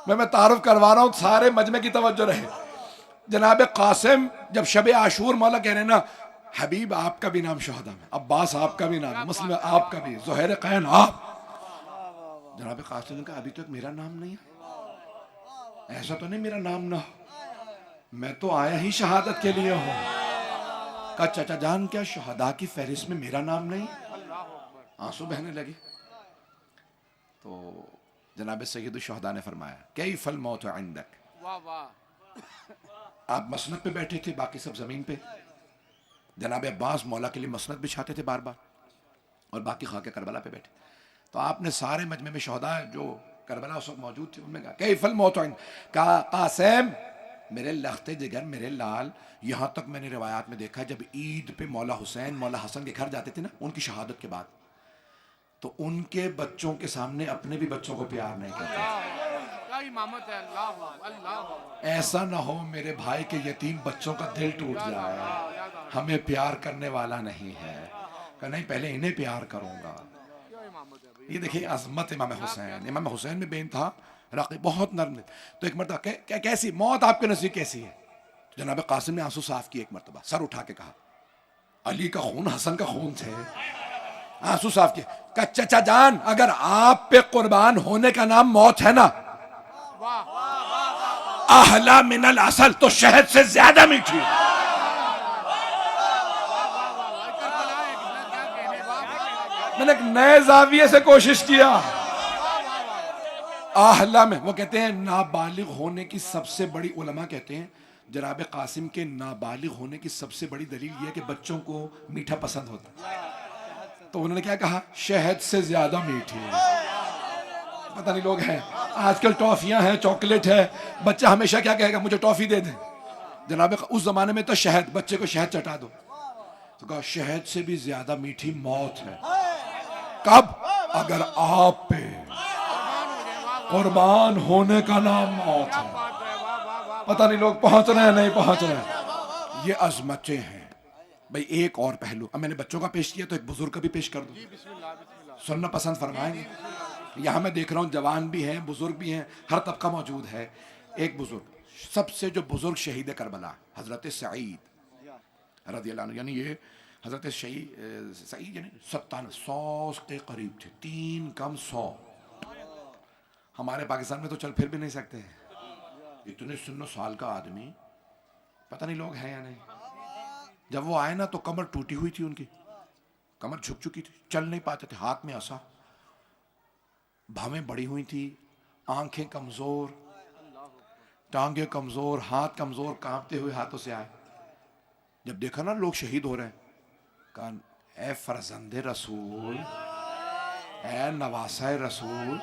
میں تعارف کروا رہا ہوں، سارے مجمع کی توجہ رہے. جناب قاسم جب شب عاشور مولا کہہ رہے نا حبیب آپ کا بھی نام شہداء میں، عباس آپ کا بھی نام، مسلم آپ کا بھی، زہیر قین آپ. جناب قاسم نے کہا ابھی تک میرا نام نہیں ہے، ایسا تو نہیں میرا نام نہ ہو، میں تو آیا ہی شہادت کے لیے ہوں. کہا چچا جان کیا شہداء کی فہرست میں میرا نام نہیں؟ آنسو بہنے لگے. تو جناب سید الشہداء نے فرمایا کیف الموت عندک.
واہ واہ.
آپ مسند پہ بیٹھے تھے، باقی سب زمین پہ. جناب عباس مولا کے لیے مسند بچھاتے تھے بار بار، اور باقی خاک کربلا پہ بیٹھے. تو آپ نے سارے مجمع میں شہداء جو کربلا اس وقت موجود تھے ان میں کہا کیف الموت عندک. کہا قاسم میرے لخت جگر، میرے لال، یہاں تک میں نے روایات میں دیکھا جب عید پہ مولا حسین مولا حسن کے گھر جاتے تھے نا ان کی شہادت کے بعد، تو ان کے بچوں کے سامنے اپنے بھی بچوں کو پیار نہیں کرتے.
کیا امامت ہے. اللہ اللہ.
ایسا نہ ہو میرے بھائی کے یتیم بچوں کا دل ٹوٹ جائے، ہمیں پیار کرنے والا نہیں ہے. کہ نہیں پہلے انہیں پیار کروں گا.
کیا امامت ہے بھائی.
یہ دیکھیں عظمت امام حسین. امام حسین میں بے انتہا راقی، بہت نرم. تو ایک مرتبہ کیسی موت آپ کے نزدیک کیسی ہے؟ تو جناب قاسم نے آنسو صاف کیے، ایک مرتبہ سر اٹھا کے کہا علی کا خون حسن کا خون تھے. آنسو صاف کیے. کہ چچا جان اگر آپ پہ قربان ہونے کا نام موت ہے نا، احلا من العسل، تو شہد سے زیادہ میٹھی. میں نے ایک نئے زاویے سے کوشش کیا. احلا میں وہ کہتے ہیں نابالغ ہونے کی سب سے بڑی، علماء کہتے ہیں جناب قاسم کے نابالغ ہونے کی سب سے بڑی دلیل یہ ہے کہ بچوں کو میٹھا پسند ہوتا. تو انہوں نے کیا کہا؟ شہد سے زیادہ میٹھی. پتہ نہیں لوگ ہیں آج کل ٹافیاں ہیں، چاکلیٹ ہے، بچہ ہمیشہ کیا کہے گا مجھے ٹافی دے دیں. جناب اس زمانے میں تو شہد، بچے کو شہد چٹا دو. تو کہا شہد سے بھی زیادہ میٹھی موت ہے. کب؟ اگر آپ پہ قربان ہونے کا نام موت ہے. پتہ نہیں لوگ پہنچ رہے ہیں نہیں پہنچ رہے ہیں. یہ عظمتیں ہیں بھئی. ایک اور پہلو اب میں نے بچوں کا پیش کیا تو ایک بزرگ کا بھی پیش کر دوں. سننا پسند فرمائیں گے؟ یہاں میں دیکھ رہا ہوں جوان بھی ہیں، بزرگ بھی ہیں، ہر طبقہ موجود ہے. ایک بزرگ، سب سے جو بزرگ شہید کربلا حضرت سعید رضی اللہ عنہ، یعنی یہ حضرت سعید یعنی 97 100 کے قریب تھے، 3 کم 100. ہمارے پاکستان میں تو چل پھر بھی نہیں سکتے ہیں. اتنے 19 سال کا آدمی، پتہ نہیں لوگ ہیں یا نہیں. جب وہ آئے نا تو کمر ٹوٹی ہوئی تھی، ان کی کمر جھک چکی تھی، چل نہیں پاتے تھے، ہاتھ میں عصا، بھویں بڑی ہوئی تھی، آنکھیں کمزور، ٹانگیں کمزور، ہاتھ کمزور، کانپتے ہوئے ہاتھوں سے آئے. جب دیکھا نا لوگ شہید ہو رہے ہیں، کہا اے فرزند رسول، اے نواسہ رسول،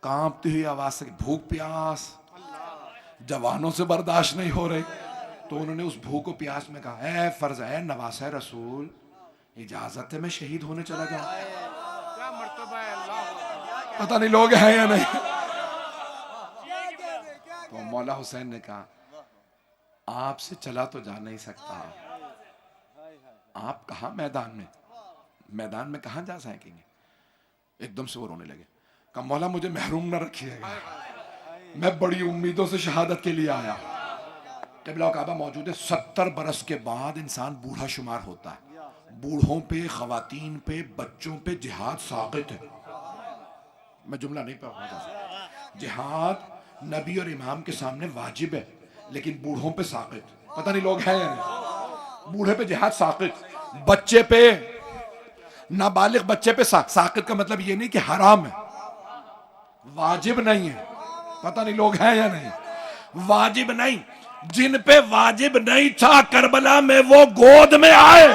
کانپتی ہوئی آواز سے بھوک پیاس جوانوں سے برداشت نہیں ہو رہی. تو انہوں نے اس بھوک و پیاس میں کہا اے فرز، اے نواسہ رسول، اجازت ہے میں شہید ہونے چلا جاؤں؟
کیا مرتبہ ہے. اللہ.
پتہ نہیں لوگ ہیں یا نہیں. تو مولا حسین نے کہا آپ سے چلا تو جا نہیں سکتا، آپ کہاں میدان میں کہاں جا سکیں گے. ایک دم سے وہ رونے لگے. کہا مولا مجھے محروم نہ رکھیے گا، میں بڑی امیدوں سے شہادت کے لیے آیا. قبلہ کعبہ موجود ہے. 70 برس کے بعد انسان بوڑھا شمار ہوتا ہے. بوڑھوں پہ، خواتین پہ، بچوں پہ جہاد ساقط ہے. میں جملہ نہیں پڑھا. جہاد نبی اور امام کے سامنے واجب ہے لیکن بوڑھوں پہ ساقط. پتہ نہیں لوگ ہیں یا نہیں. بوڑھے پہ جہاد ساقط، بچے پہ، نابالغ بچے پہ ساقط کا مطلب یہ نہیں کہ حرام ہے، واجب نہیں ہے. پتہ نہیں لوگ ہیں یا نہیں. واجب نہیں. جن پہ واجب نہیں تھا کربلا میں وہ گود میں آئے.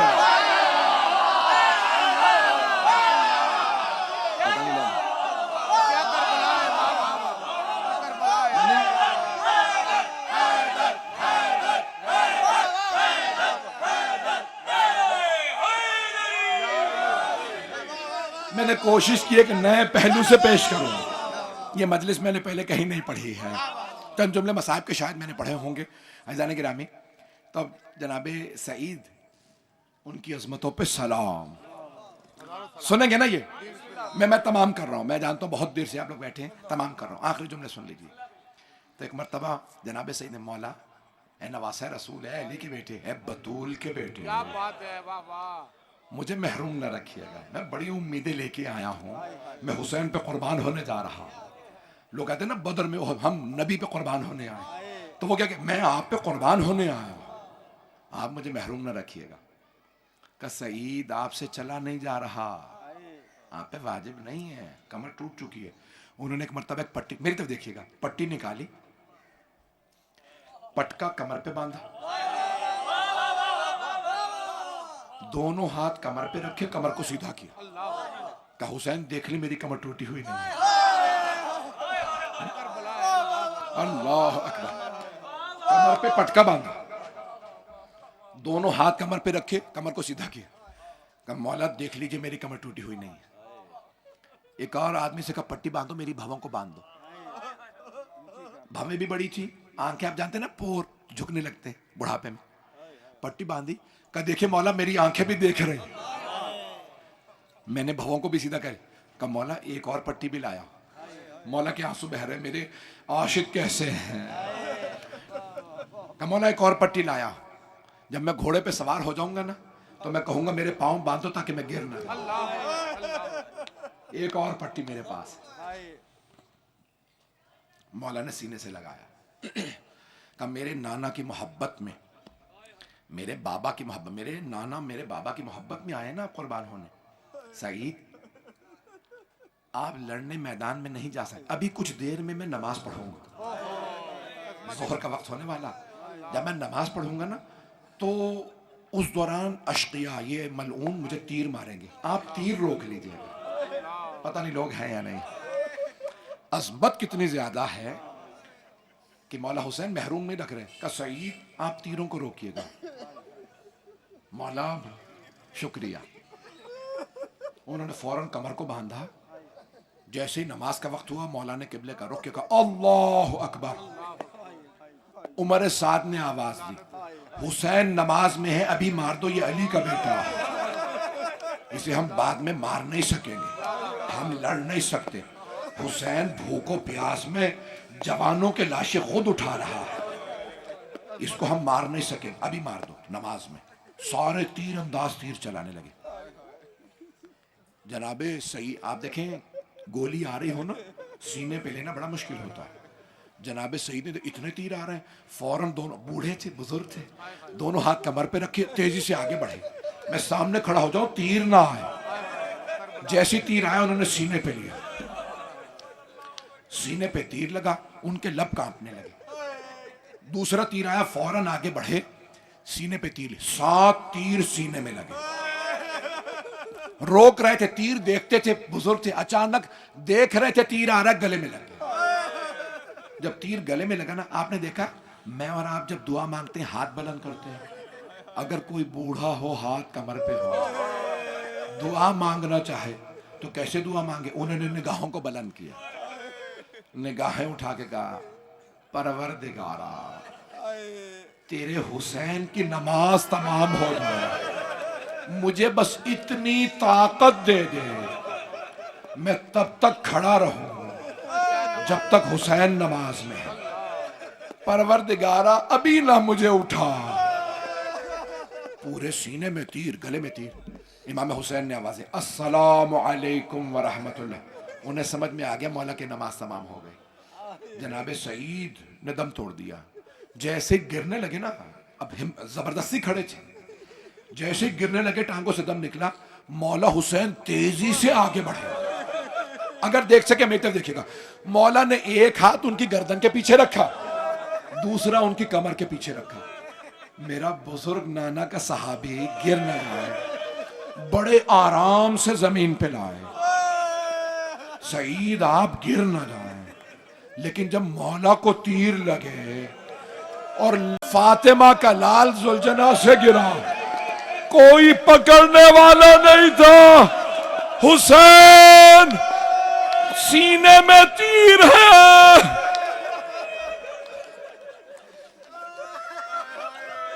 میں نے کوشش کی ایک نئے پہلو سے پیش کروں. یہ مجلس میں نے پہلے کہیں نہیں پڑھی ہے. چند جملے مصائب کے شاید میں نے پڑھے ہوں گے. عزیزان گرامی، تب جناب سعید، ان کی عظمتوں پہ سلام. سنیں گے نا؟ یہ میں تمام کر رہا ہوں. میں جانتا ہوں بہت دیر سے آپ لوگ بیٹھے ہیں، تمام کر رہا ہوں. آخری جملے سن لیجیے. تو ایک مرتبہ جناب سعید نے مولا اے نواسہ رسول ہے، علی کے بیٹے ہے، بطول کے بیٹے
کیا بات ہے، واہ واہ.
مجھے محروم نہ رکھیے گا. میں بڑی امیدیں لے کے آیا ہوں، میں حسین پہ قربان ہونے جا رہا ہوں. لوگ کہتے ہیں نا بدر میں ہم نبی پہ قربان ہونے آئے، تو وہ کیا کہ میں آپ پہ قربان ہونے آیا ہوں، آپ مجھے محروم نہ رکھیے گا. کہ سعید آپ سے چلا نہیں جا رہا، آپ پہ واجب نہیں ہے، کمر ٹوٹ چکی ہے. انہوں نے ایک مرتبہ ایک پٹی، میری طرف دیکھیے گا، پٹی نکالی، پٹکا کمر پہ باندھا، دونوں ہاتھ کمر پہ رکھے، کمر کو سیدھا کیا. کہا حسین دیکھ لی میری کمر ٹوٹی ہوئی نہیں ہے. اللہ اکبر. کمر پہ پٹکا باندھا، دونوں ہاتھ کمر پہ رکھے، کمر کو سیدھا کیا. کہا مولا دیکھ لیجئے میری کمر ٹوٹی ہوئی نہیں ہے. ایک اور آدمی سے کہا پٹی باندھو، میری بھووں کو باندھ دو. بھویں بھی بڑی تھی، آنکھیں آپ جانتے ہیں نا پور جھکنے لگتے ہیں بڑھاپے میں. پٹی باندھی، کہا دیکھیں مولا میری آنکھیں بھی دیکھ رہی. میں نے بھووں کو بھی سیدھا کر. کہا مولا ایک اور پٹی بھی لایا. مولا کے آنسو بہ رہے، میرے عاشق کیسے ہیں. کہا مولا ایک اور پٹی لایا، جب میں گھوڑے پہ سوار ہو جاؤں گا نا تو میں کہوں گا میرے پاؤں باندھو تاکہ میں گر نہ جاؤں. ایک اور پٹی میرے پاس. مولا نے سینے سے لگایا. کہا میرے نانا کی محبت میں، میرے بابا کی محبت، میرے نانا میرے بابا کی محبت میں آئے نا آپ قربان ہونے. سعید آپ لڑنے میدان میں نہیں جا سکتے، ابھی کچھ دیر میں نماز پڑھوں گا، ظہر کا وقت ہونے والا. جب میں نماز پڑھوں گا نا تو اس دوران اشقیاء یہ ملعون مجھے تیر ماریں گے، آپ تیر روک لیجئے گا. پتہ نہیں لوگ ہیں یا نہیں. عظمت کتنی زیادہ ہے کہ مولا حسین محروم نہیں رکھ رہے. کہ سعید آپ تیروں کو روکیے گا. مولا شکریہ. انہوں نے فوراً کمر کو باندھا. جیسے ہی نماز کا وقت ہوا مولا نے قبلے کا رخ کیا، کہا اللہ اکبر. عمر سعد نے آواز دی حسین نماز میں ہے، ابھی مار دو، یہ علی کا بیٹا ہے، اسے ہم بعد میں مار نہیں سکیں گے، ہم لڑ نہیں سکتے. حسین بھوکو پیاس میں جوانوں کے لاشیں خود اٹھا رہا ہے، اس کو ہم مار نہیں سکیں، ابھی مار دو نماز میں. سارے تیر انداز تیر چلانے لگے. جناب سعید آپ دیکھیں گولی آ رہی ہو نا سینے پہ لینا بڑا مشکل ہوتا ہے. جناب سعید نے اتنے تیر آ رہے ہیں، فوراً دونوں بوڑھے تھے بزرگ تھے، دونوں ہاتھ کمر پہ رکھے، تیزی سے آگے بڑھے. میں سامنے کھڑا ہو جاؤں تیر نہ آئے. جیسی تیر آیا انہوں نے سینے پہ لیا، سینے پہ تیر لگا، ان کے لب کانپنے لگے. دوسرا تیر آیا، فوراً آگے بڑھے، سینے پہ تیر، 7 تیر سینے میں لگے. روک رہے تھے تیر، دیکھتے تھے بزرگ تھے، اچانک دیکھ رہے تھے تیر آ رہا ہے، گلے میں لگ گیا. جب تیر گلے میں لگا نا، آپ نے دیکھا میں اور آپ جب دعا مانگتے ہیں ہاتھ بلند کرتے ہیں. اگر کوئی بوڑھا ہو ہاتھ کمر پہ ہو دعا مانگنا چاہے تو کیسے دعا مانگے؟ انہوں نے نگاہوں کو بلند کیا، نگاہیں اٹھا کے کہا پروردگارا تیرے حسین کی نماز تمام ہو جائے، مجھے بس اتنی طاقت دے دے، میں تب تک کھڑا رہوں جب تک حسین نماز میں ہے. پروردگارا ابھی نہ مجھے اٹھا. پورے سینے میں تیر، گلے میں تیر. امام حسین نے آوازیں السلام علیکم ورحمت اللہ. انہیں سمجھ میں آ گیا مولا کی نماز تمام ہو گئی. جناب سعید نے دم توڑ دیا. جیسے گرنے لگے نا، اب زبردستی کھڑے تھے، جیسے گرنے لگے ٹانگوں سے دم نکلا. مولا حسین تیزی سے آگے بڑھے. اگر دیکھ سکے میری طرف دیکھے گا، مولا نے ایک ہاتھ ان کی گردن کے پیچھے رکھا، دوسرا ان کی کمر کے پیچھے رکھا. میرا بزرگ نانا کا صحابی گر نہ جائے، بڑے آرام سے زمین پہ لائے. سعید آپ گر نہ جائیں. لیکن جب مولا کو تیر لگے اور فاطمہ کا لال ذوالجناح سے گرا، کوئی پکڑنے والا نہیں تھا. حسین سینے میں تیر ہے.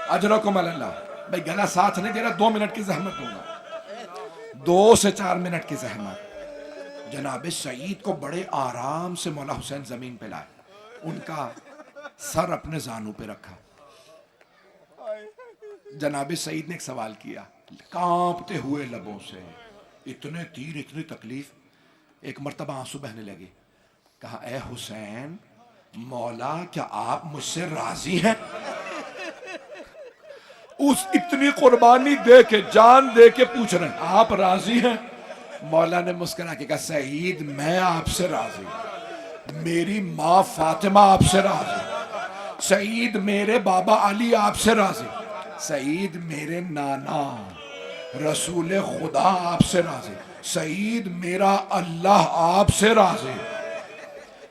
اجرکم اللہ. بھائی گلا ساتھ نہیں دے رہا، 2 منٹ کی زحمت دوں گا، 2 سے 4 منٹ کی زحمت. جناب سعید کو بڑے آرام سے مولا حسین زمین پہ لائے، ان کا سر اپنے زانوں پہ رکھا، جناب سعید نے ایک سوال کیا کانپتے ہوئے لبوں سے، اتنے تیر اتنی تکلیف، ایک مرتبہ آنسو بہنے لگے، کہا اے حسین مولا کیا آپ مجھ سے راضی ہیں؟ اس اتنی قربانی دے کے جان دے کے پوچھ رہے ہیں آپ راضی ہیں؟ مولا نے مسکرا کے کہا سعید میں آپ سے راضی ہوں، میری ماں فاطمہ آپ سے راضی، سعید میرے بابا علی آپ سے راضی، سعید میرے نانا رسول خدا آپ سے راضی، سعید میرا اللہ آپ سے راضی۔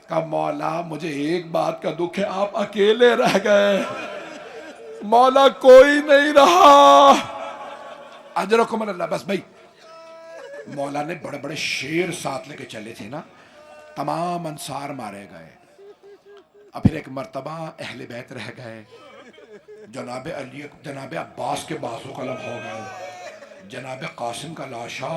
کہا مولا مجھے ایک بات کا دکھ ہے آپ اکیلے رہ گئے، مولا کوئی نہیں رہا، اجرکم اللہ۔ بس بھائی مولا نے بڑے بڑے شیر ساتھ لے کے چلے تھے نا، تمام انصار مارے گئے، اب پھر ایک مرتبہ اہل بیت رہ گئے، جناب علی جناب عباس کے بازو قلم ہو گئے، جناب قاسم کا لاشا،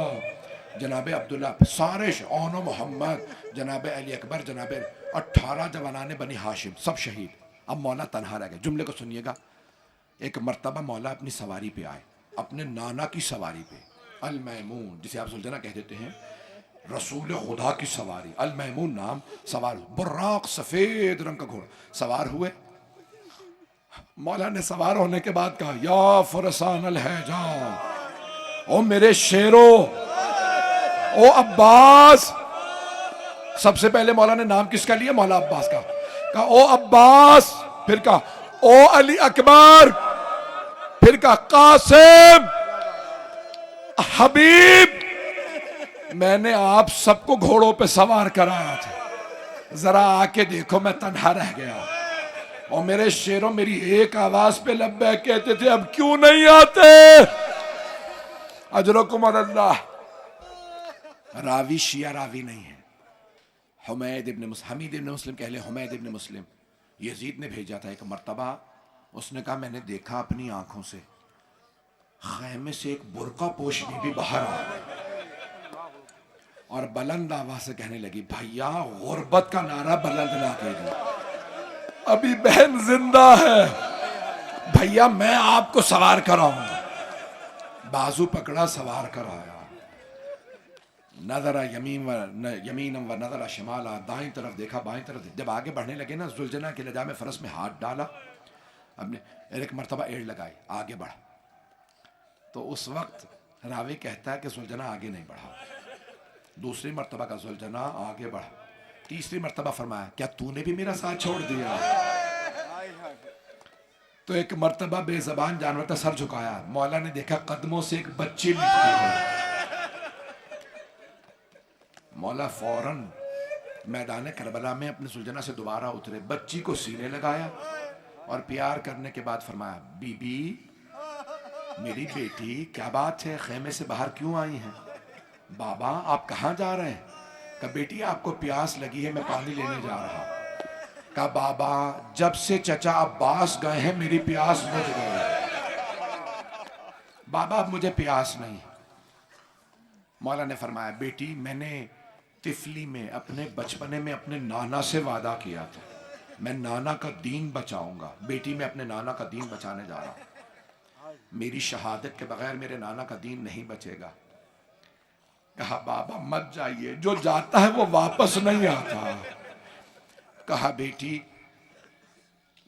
جناب عبداللہ، سارے اون و محمد، جناب علی اکبر، جناب 18 جوانان بنی ہاشم سب شہید، اب مولا تنہا رہ گئے۔ جملے کو سنیے گا، ایک مرتبہ مولا اپنی سواری پہ آئے، اپنے نانا کی سواری پہ، المیمون جسے آپ ذوالجنہ کہہ دیتے ہیں، رسول خدا کی سواری، المیمون نام، سوار براق سفید رنگ کا گھوڑا سوار ہوئے۔ مولا نے سوار ہونے کے بعد کہا یا فرسان الحجا، او میرے شیرو، او عباس، سب سے پہلے مولا نے نام کس کا لیا؟ مولا عباس کا، کہا او عباس، پھر کہا او علی اکبر، پھر کہا قاسم، حبیب، میں نے آپ سب کو گھوڑوں پہ سوار کرایا تھا، ذرا آ کے دیکھو میں تنہا رہ گیا، اور میرے شیروں میری ایک آواز پہ لبیک کہتے تھے، اب کیوں نہیں آتے؟ اجرکم اللہ۔ راوی شیعہ راوی نہیں ہے، حمید ابن مسلم کہہ لے، حمید ابن مسلم، یزید نے بھیجا تھا ایک مرتبہ، اس نے کہا میں نے دیکھا اپنی آنکھوں سے خیمے سے ایک برقع پوش بی بی باہر آ اور بلند آواز سے کہنے لگی بھیا غربت کا نعرہ بلند نہ کیجیے، ابھی بہن زندہ ہے، بھیا میں آپ کو سوار کراؤں، بازو پکڑا سوار کرایا، نظر یمین و نظر شمالا، دائیں طرف دیکھا بائیں طرف دیکھا، جب آگے بڑھنے لگے نا ذوالجنہ کی لجا میں فرس میں ہاتھ ڈالا، اب نے ایک مرتبہ ایڑ لگائی، آگے بڑھا، تو اس وقت راوی کہتا ہے کہ ذوالجنہ آگے نہیں بڑھا، دوسری مرتبہ کا ذوالجنہ آگے بڑھا، تیسری مرتبہ فرمایا کیا تو نے بھی میرا ساتھ چھوڑ دیا؟ تو ایک مرتبہ بے زبان جانور تھا، سر جھکایا، مولا نے دیکھا قدموں سے ایک بچی لٹکی ہے، مولا فوراً میدان کربلا میں اپنے ذوالجنہ سے دوبارہ اترے، بچی کو سینے لگایا اور پیار کرنے کے بعد فرمایا بی بی میری بیٹی کیا بات ہے، خیمے سے باہر کیوں آئی ہیں؟ بابا آپ کہاں جا رہے ہیں؟ کہا بیٹی آپ کو پیاس لگی ہے میں پانی لینے جا رہا۔ کہا بابا جب سے چچا عباس گئے ہیں میری پیاس بجھ گئی، بابا اب مجھے پیاس نہیں۔ مولا نے فرمایا بیٹی میں نے طفلی میں اپنے بچپنے میں اپنے نانا سے وعدہ کیا تھا میں نانا کا دین بچاؤں گا، بیٹی میں اپنے نانا کا دین بچانے جا رہا ہوں، میری شہادت کے بغیر میرے نانا کا دین نہیں بچے گا۔ کہا بابا مت جائیے، جو جاتا ہے وہ واپس نہیں آتا۔ کہا بیٹی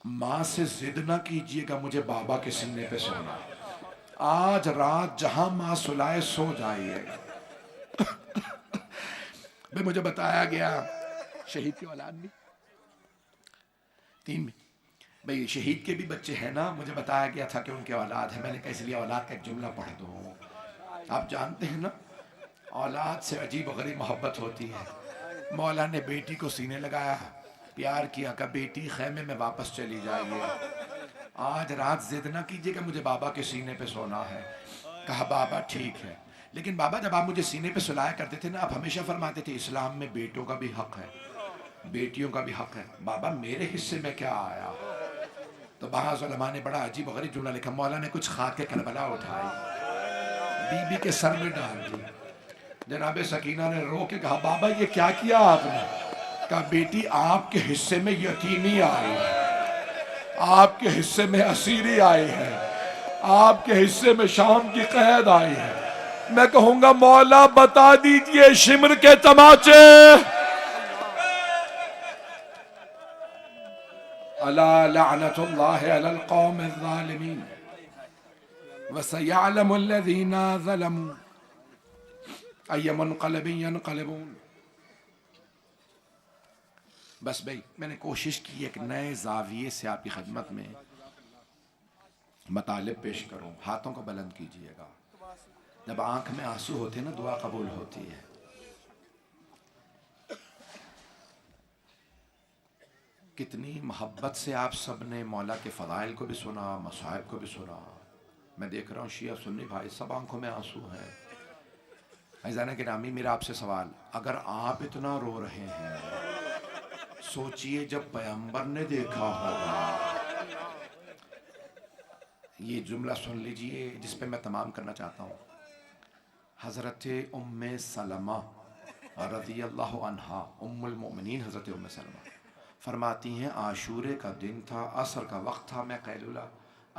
ماں سے ضد نہ کیجئے گا مجھے بابا کے سینے پہ سونا، آج رات جہاں ماں سلائے سو جائیے۔ بھئی مجھے بتایا گیا شہید کی اولاد بھی تین، بھئی شہید کے بھی بچے ہیں نا، مجھے بتایا گیا تھا کہ ان کے اولاد ہے، میں نے کہا اس لیے اولاد کا ایک جملہ پڑھ دوں۔ آپ جانتے ہیں نا اولاد سے عجیب و غریب محبت ہوتی ہے۔ مولا نے بیٹی کو سینے لگایا، پیار کیا کہ بیٹی خیمے میں واپس چلی جائیے، آج رات ضد نہ کیجئے کہ مجھے بابا کے سینے پہ سونا ہے۔ کہا بابا ٹھیک ہے، لیکن بابا جب آپ مجھے سینے پہ سلایا کرتے تھے نا آپ ہمیشہ فرماتے تھے اسلام میں بیٹوں کا بھی حق ہے بیٹیوں کا بھی حق ہے، بابا میرے حصے میں کیا آیا؟ تو بعض علماء نے بڑا عجیب و غریب جملہ لکھا، مولا نے کچھ خاک کربلا اٹھائی بی بی کے سر میں ڈال دی، جناب سکینہ نے رو کے کہا بابا یہ کیا کیا آپ نے؟ کہا بیٹی آپ کے حصے میں یتیمی آئی ہے، آپ کے حصے میں اسیری آئی ہے، آپ کے حصے میں شام کی قید آئی ہے. میں کہوں گا مولا بتا دیجئے شمر کے تماچے. الا لعنت اللہ علی القوم الظالمین وسيعلم الذين ظلموا أي منقلب ينقلبون. بس بھائی میں نے کوشش کی ایک نئے زاویے سے آپ کی خدمت میں مطالب پیش کروں. ہاتھوں کو بلند کیجئے گا. جب آنکھ میں آنسو ہوتے ہیں نا دعا قبول ہوتی ہے. کتنی محبت سے آپ سب نے مولا کے فضائل کو بھی سنا, مصائب کو بھی سنا. میں دیکھ رہا ہوں شیعہ سنی بھائی سب آنکھوں میں آنسو ہیں. عزیزان گرامی میرا آپ سے سوال, اگر آپ اتنا رو رہے ہیں سوچئے جب پیغمبر نے دیکھا ہوگا. یہ جملہ سن لیجئے جس پہ میں تمام کرنا چاہتا ہوں. حضرت ام سلمہ رضی اللہ عنہا, ام المؤمنین حضرت ام سلمہ فرماتی ہیں عاشورے کا دن تھا, عصر کا وقت تھا, میں قیلولہ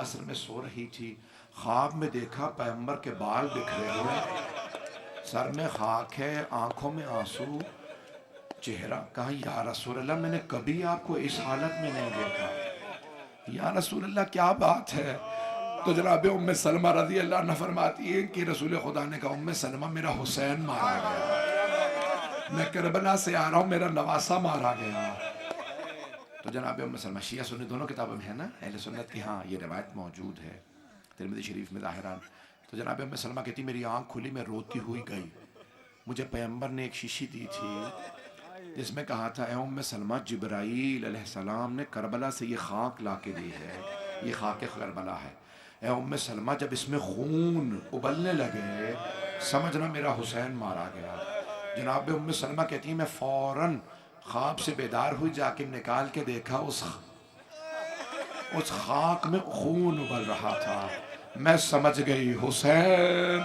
عصر میں سو رہی تھی. خواب میں دیکھا پیغمبر کے بال بکھرے ہوئے, سر میں خاک ہے, آنکھوں میں آنسو, چہرہ. کہا یا رسول اللہ میں نے کبھی آپ کو اس حالت میں نہیں دیکھا. یا رسول اللہ کیا بات ہے؟ تو جناب ام سلمہ رضی اللہ عنہ فرماتی ہے کہ رسول خدا نے کہا ام سلمہ میرا حسین مارا گیا, میں کربلا سے آ رہا ہوں, میرا نواسہ مارا گیا. تو جناب ام سلمہ شیعہ سنی دونوں کتابوں میں ہے نا اہل سنت کی, ہاں یہ روایت موجود ہے ترمذی شریف میں ظاہراً. تو جناب ام سلمہ کہتی میری آنکھ کھلی, میں روتی ہوئی گئی. مجھے پیغمبر نے ایک شیشی دی تھی جس میں کہا تھا اے ام سلمہ جبرائیل علیہ السلام نے کربلا سے یہ خاک لا کے دی ہے, یہ خاک کربلا ہے. اے ام سلمہ جب اس میں خون ابلنے لگے سمجھنا میرا حسین مارا گیا. جناب ام سلمہ کہتی ہیں میں فوراً خواب سے بیدار ہوئی, جا کے نکال کے دیکھا اس خاک میں خون ابل رہا تھا. میں سمجھ گئی حسین.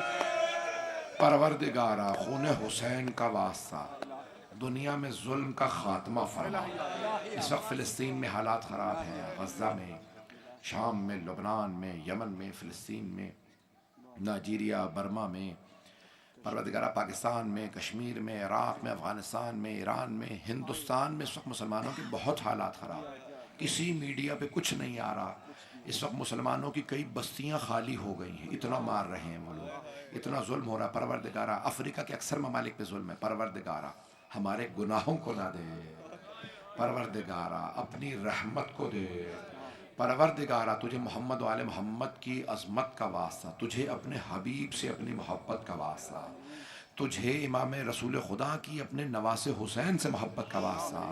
پروردگارا خون حسین کا واسطہ دنیا میں ظلم کا خاتمہ فرما. اس وقت فلسطین میں حالات خراب ہیں, غزہ میں, شام میں, لبنان میں, یمن میں, فلسطین میں, نائجیریا, برما میں, پروردگارہ پاکستان میں, کشمیر میں, عراق میں, افغانستان میں, ایران میں, ہندوستان میں. اس وقت مسلمانوں کے بہت حالات خراب, کسی میڈیا پہ کچھ نہیں آ رہا. اس وقت مسلمانوں کی کئی بستیاں خالی ہو گئی ہیں, اتنا مار رہے ہیں وہ لوگ, اتنا ظلم ہو رہا. پروردگارہ افریقہ کے اکثر ممالک پہ ظلم ہے, پروردگارہ ہمارے گناہوں کو نہ دے, پروردگارہ اپنی رحمت کو دے. پروردگارہ تجھے محمد و آل محمد کی عظمت کا واسطہ, تجھے اپنے حبیب سے اپنی محبت کا واسطہ, تجھے امام رسول خدا کی اپنے نواسے حسین سے محبت کا واسطہ.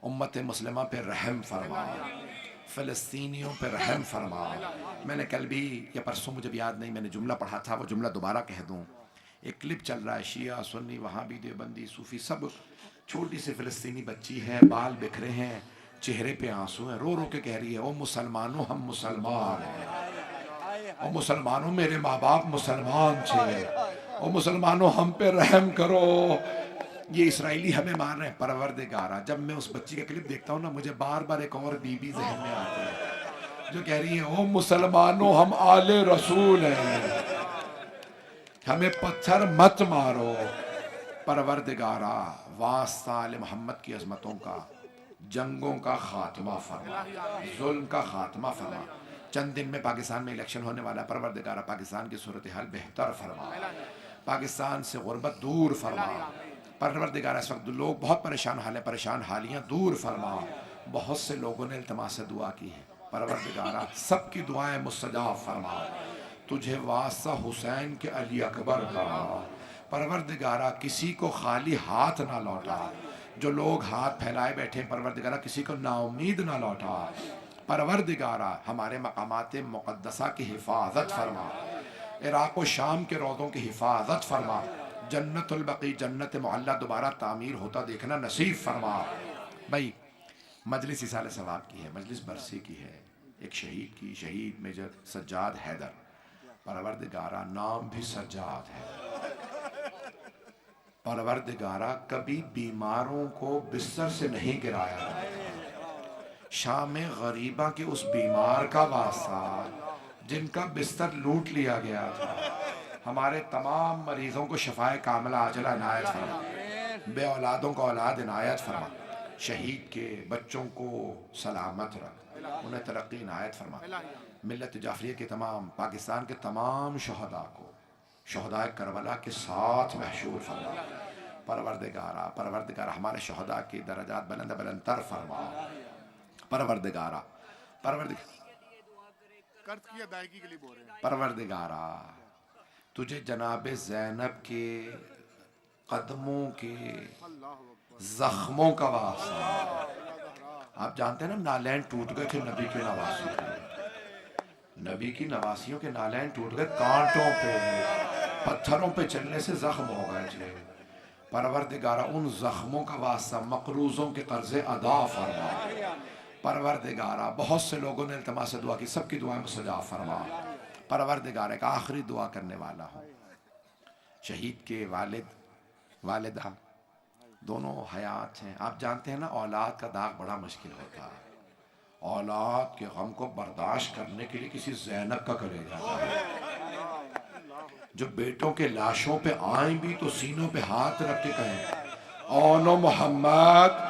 امت مسلمہ پہ رحم فرما, فلسطینیوں پہ رحم فرما. میں نے کل بھی یا پرسوں مجھے یاد نہیں میں نے جملہ پڑھا تھا, وہ جملہ دوبارہ کہہ دوں. ایک کلپ چل رہا ہے, شیعہ سنی وہابی دیوبندی صوفی سب, چھوٹی سی فلسطینی بچی ہے, بال بکھرے ہیں, چہرے پہ آنسو ہیں, رو رو کے کہہ رہی ہے او مسلمانوں ہم مسلمان ہیں, او مسلمانوں میرے ماں باپ مسلمان تھے, او مسلمانوں ہم پہ رحم کرو, یہ اسرائیلی ہمیں مار رہے ہیں. پروردگارہ جب میں اس بچی کا کلپ دیکھتا ہوں نا مجھے بار بار ایک اور بی بی ذہن میں آتی ہے جو کہہ رہی ہے او مسلمانوں ہم آل رسول ہیں, ہمیں پتھر مت مارو. پروردگارہ واسطہ آل محمد کی عظمتوں کا, جنگوں کا خاتمہ فرما, ظلم کا خاتمہ فرما. چند دن میں پاکستان میں الیکشن ہونے والا ہے. پروردگارہ پاکستان کی صورتحال بہتر فرما, پاکستان سے غربت دور فرما. پروردگارہ اس وقت لوگ بہت پریشان حال ہیں, پریشان حالیاں دور فرما. بہت سے لوگوں نے التماس سے دعا کی ہے, پروردگارہ سب کی دعائیں مستجاب فرما. تجھے واسطہ حسین کے علی اکبر کا, پروردگارہ کسی کو خالی ہاتھ نہ لوٹا, جو لوگ ہاتھ پھیلائے بیٹھے پروردگارہ کسی کو نا امید نہ لوٹا. پروردگارہ ہمارے مقامات مقدسہ کی حفاظت فرما, عراق و شام کے روضوں کی حفاظت فرما. جنت البقیع جنت معلیٰ دوبارہ تعمیر ہوتا دیکھنا نصیب فرما. بھائی مجلس اصال ثواب کی ہے, مجلس برسی کی ہے, ایک شہید کی, شہید میجر سجاد حیدر. پروردگارہ نام بھی سجاد ہے. پروردگارہ کبھی بیماروں کو بستر سے نہیں گرایا جاتا. شام غریبہ کے اس بیمار کا واسطہ جن کا بستر لوٹ لیا گیا تھا، ہمارے تمام مریضوں کو شفائے کاملہ عاجلہ عنایت فرما، بے اولادوں کو اولاد عنایت فرما، شہید کے بچوں کو سلامت رکھ، انہیں ترقی عنایت فرما، ملت جعفریہ کے تمام، پاکستان کے تمام شہداء کو شہداء کربلا کے ساتھ محشور فرما، پروردگارہ ہمارے شہداء کی درجات بلند بلند تر فرما، پروردگارہ
قرض کی ادائیگی کے لیے بول رہے ہیں.
پروردگارہ تجھے جناب زینب کے قدموں کے زخموں کا واسطہ. آپ جانتے ہیں نا نالین ٹوٹ گئے تھے نبی کے نواسیوں کے، نبی کی نواسیوں کے نالین ٹوٹ گئے، کانٹوں پہ پتھروں پہ چلنے سے زخم ہو گئے تھے. پروردگارہ ان زخموں کا واسطہ مقروضوں کے قرض ادا فرما. پروردگارہ بہت سے لوگوں نے التماس دعا کی، سب کی دعائیں مستجاب فرما. پروردگارہ ایک آخری دعا کرنے والا ہوں. شہید کے والدہ دونوں حیات ہیں. آپ جانتے ہیں نا اولاد کا داغ بڑا مشکل ہوتا ہے. اولاد کے غم کو برداشت کرنے کے لیے کسی زینب کا کلیجہ ہے جو بیٹوں کے لاشوں پہ آئیں بھی تو سینوں پہ ہاتھ رکھ کے کہیں اونو محمد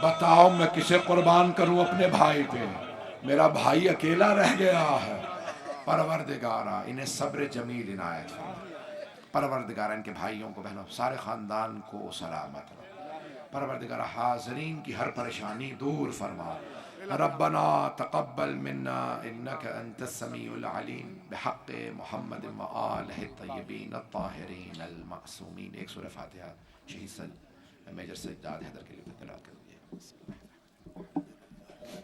بتاؤ میں کسے قربان کروں اپنے بھائی پہ، میرا بھائی اکیلا رہ گیا ہے. پروردگارہ انہیں صبر جمیل عنایت فرما. پروردگارہ ان کے بھائیوں کو بہنوں سارے خاندان کو سلامت رکھ. پروردگارہ حاضرین کی ہر پریشانی دور فرما. ربنا تقبل منا انك انت السميع العليم بحق محمد وآلہ الطیبین الطاہرین المعصومین. ایک سورہ فاتحہ شہید میجر سجاد حیدر کے لیے تلاوت کر دیجیے.